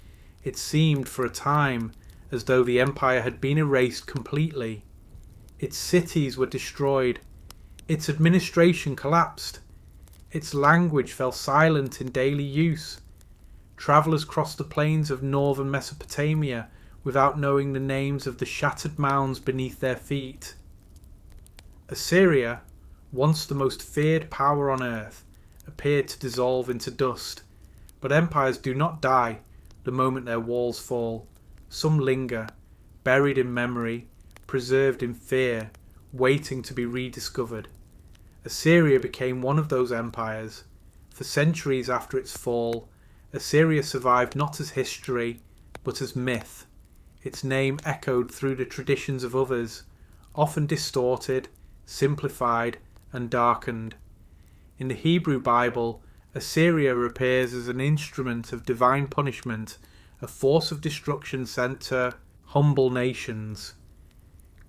it seemed for a time as though the empire had been erased completely. Its cities were destroyed. Its administration collapsed. Its language fell silent in daily use. Travellers crossed the plains of northern Mesopotamia without knowing the names of the shattered mounds beneath their feet. Assyria, once the most feared power on earth, appeared to dissolve into dust. But empires do not die the moment their walls fall. Some linger, buried in memory, preserved in fear, waiting to be rediscovered. Assyria became one of those empires. For centuries after its fall, Assyria survived not as history, but as myth. Its name echoed through the traditions of others, often distorted, simplified, and darkened. In the Hebrew Bible, Assyria appears as an instrument of divine punishment, a force of destruction sent to humble nations.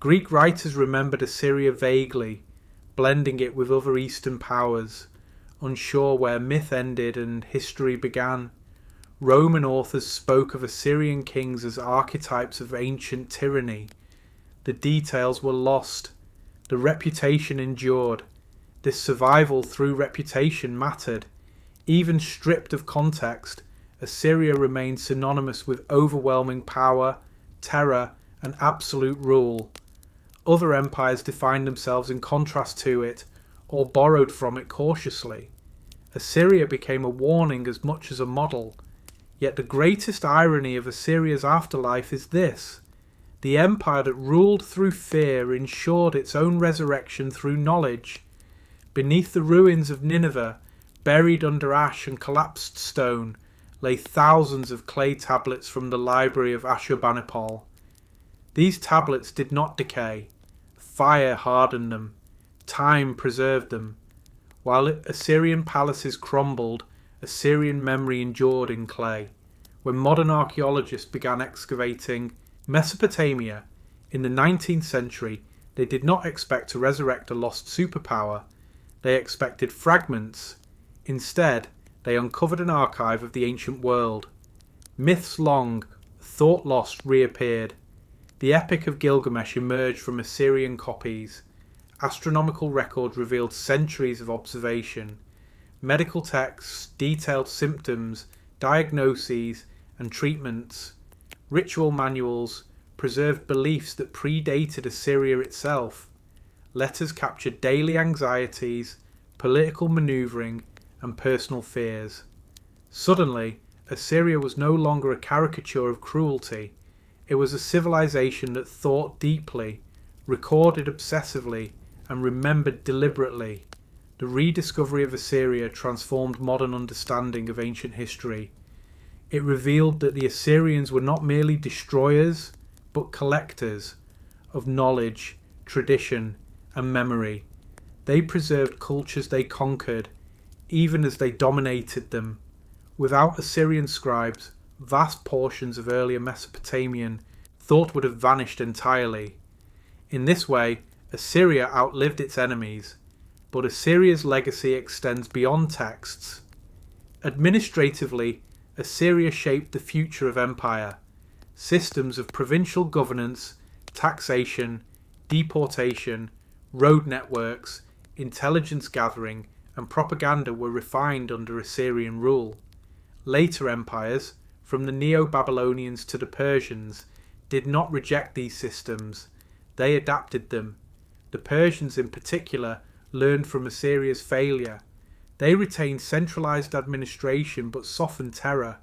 Greek writers remembered Assyria vaguely, blending it with other Eastern powers, unsure where myth ended and history began. Roman authors spoke of Assyrian kings as archetypes of ancient tyranny. The details were lost. The reputation endured. This survival through reputation mattered. Even stripped of context, Assyria remained synonymous with overwhelming power, terror, and absolute rule. Other empires defined themselves in contrast to it, or borrowed from it cautiously. Assyria became a warning as much as a model. Yet the greatest irony of Assyria's afterlife is this: the empire that ruled through fear ensured its own resurrection through knowledge. Beneath the ruins of Nineveh, buried under ash and collapsed stone, lay thousands of clay tablets from the library of Ashur. These tablets did not decay. Fire hardened them. Time preserved them. While Assyrian palaces crumbled, Assyrian memory endured in clay. When modern archaeologists began excavating Mesopotamia in the 19th century, they did not expect to resurrect a lost superpower. They expected fragments. Instead, they uncovered an archive of the ancient world. Myths long, thought lost, reappeared. The Epic of Gilgamesh emerged from Assyrian copies. Astronomical records revealed centuries of observation. Medical texts detailed symptoms, diagnoses, and treatments. Ritual manuals preserved beliefs that predated Assyria itself. Letters captured daily anxieties, political manoeuvring, and personal fears. Suddenly, Assyria was no longer a caricature of cruelty. It was a civilization that thought deeply, recorded obsessively, and remembered deliberately. The rediscovery of Assyria transformed modern understanding of ancient history. It revealed that the Assyrians were not merely destroyers, but collectors of knowledge, tradition, and memory. They preserved cultures they conquered, even as they dominated them. Without Assyrian scribes, vast portions of earlier Mesopotamian thought would have vanished entirely. In this way, Assyria outlived its enemies, but Assyria's legacy extends beyond texts. Administratively, Assyria shaped the future of empire. Systems of provincial governance, taxation, deportation, road networks, intelligence gathering, and propaganda were refined under Assyrian rule. Later empires, from the Neo-Babylonians to the Persians, did not reject these systems. They adapted them. The Persians in particular learned from Assyria's failure. They retained centralized administration but softened terror.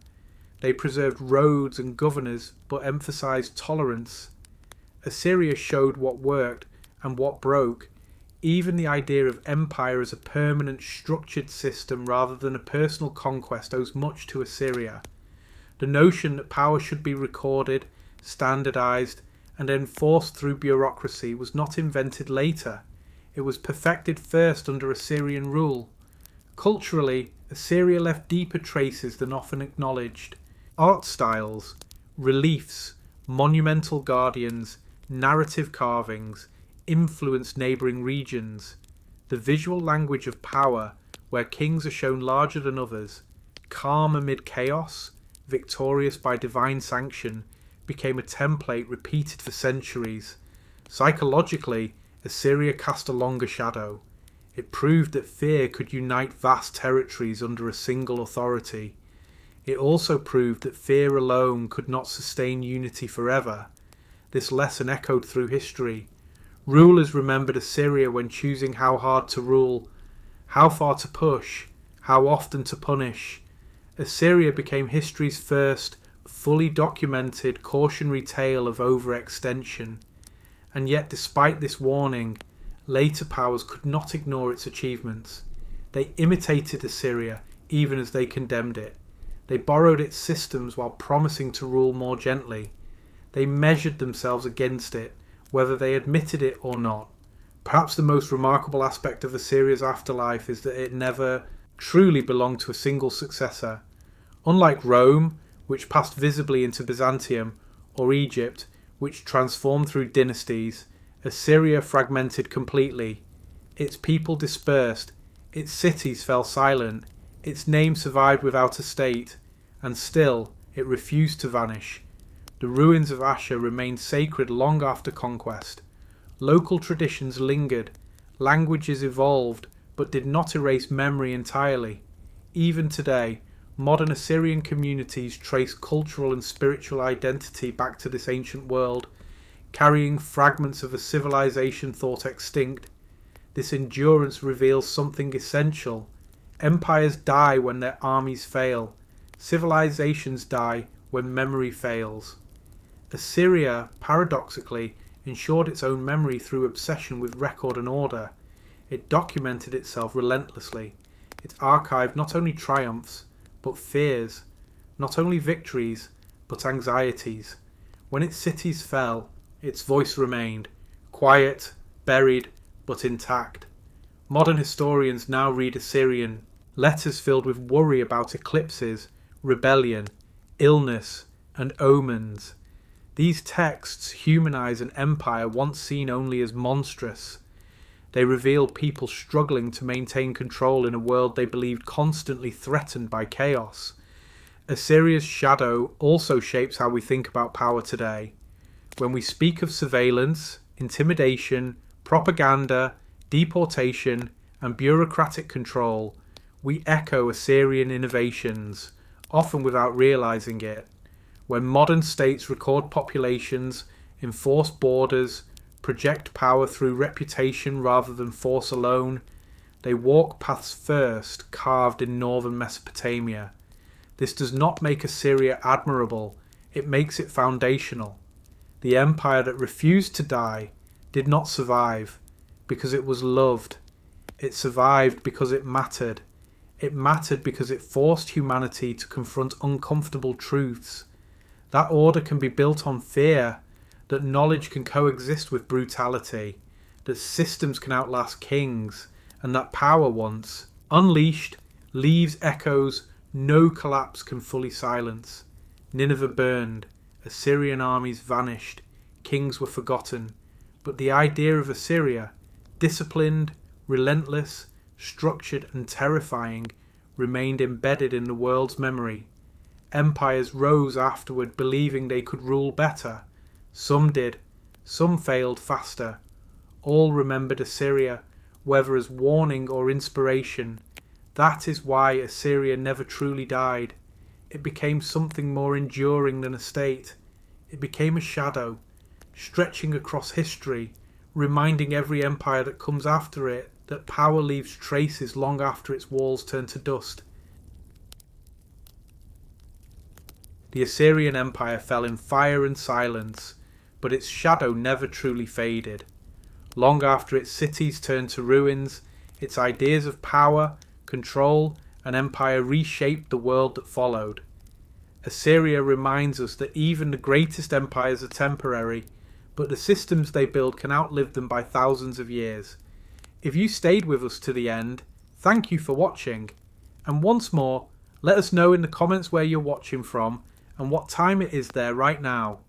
They preserved roads and governors but emphasized tolerance. Assyria showed what worked and what broke. Even the idea of empire as a permanent structured system rather than a personal conquest owes much to Assyria. The notion that power should be recorded, standardized, and enforced through bureaucracy was not invented later. It was perfected first under Assyrian rule. Culturally, Assyria left deeper traces than often acknowledged. Art styles, reliefs, monumental guardians, narrative carvings influenced neighbouring regions. The visual language of power, where kings are shown larger than others, calm amid chaos, victorious by divine sanction, became a template repeated for centuries. Psychologically, Assyria cast a longer shadow. It proved that fear could unite vast territories under a single authority. It also proved that fear alone could not sustain unity forever. This lesson echoed through history. Rulers remembered Assyria when choosing how hard to rule, how far to push, how often to punish. Assyria became history's first, fully documented, cautionary tale of overextension. And yet, despite this warning, later powers could not ignore its achievements. They imitated Assyria even as they condemned it. They borrowed its systems while promising to rule more gently. They measured themselves against it, whether they admitted it or not. Perhaps the most remarkable aspect of Assyria's afterlife is that it never truly belonged to a single successor. Unlike Rome, which passed visibly into Byzantium, or Egypt, which transformed through dynasties, Assyria fragmented completely. Its people dispersed, its cities fell silent, its name survived without a state, and still it refused to vanish. The ruins of Ashur remained sacred long after conquest. Local traditions lingered, languages evolved, but did not erase memory entirely. Even today, modern Assyrian communities trace cultural and spiritual identity back to this ancient world, carrying fragments of a civilization thought extinct. This endurance reveals something essential. Empires die when their armies fail. Civilizations die when memory fails. Assyria, paradoxically, ensured its own memory through obsession with record and order. It documented itself relentlessly. It archived not only triumphs, but fears, not only victories, but anxieties. When its cities fell, its voice remained, quiet, buried, but intact. Modern historians now read Assyrian letters filled with worry about eclipses, rebellion, illness, and omens. These texts humanize an empire once seen only as monstrous. They reveal people struggling to maintain control in a world they believed constantly threatened by chaos. Assyria's shadow also shapes how we think about power today. When we speak of surveillance, intimidation, propaganda, deportation, and bureaucratic control, we echo Assyrian innovations, often without realizing it. When modern states record populations, enforce borders, project power through reputation rather than force alone, they walk paths first carved in northern Mesopotamia. This does not make Assyria admirable, it makes it foundational. The empire that refused to die did not survive because it was loved. It survived because it mattered. It mattered because it forced humanity to confront uncomfortable truths. That order can be built on fear, that knowledge can coexist with brutality, that systems can outlast kings, and that power once unleashed leaves echoes no collapse can fully silence. Nineveh burned, Assyrian armies vanished, kings were forgotten, but the idea of Assyria, disciplined, relentless, structured and terrifying, remained embedded in the world's memory. Empires rose afterward believing they could rule better. Some did, some failed faster. All remembered Assyria, whether as warning or inspiration. That is why Assyria never truly died. It became something more enduring than a state. It became a shadow, stretching across history, reminding every empire that comes after it that power leaves traces long after its walls turn to dust. The Assyrian Empire fell in fire and silence, but its shadow never truly faded. Long after its cities turned to ruins, its ideas of power, control, and empire reshaped the world that followed. Assyria reminds us that even the greatest empires are temporary, but the systems they build can outlive them by thousands of years. If you stayed with us to the end, thank you for watching. And once more, let us know in the comments where you're watching from and what time it is there right now.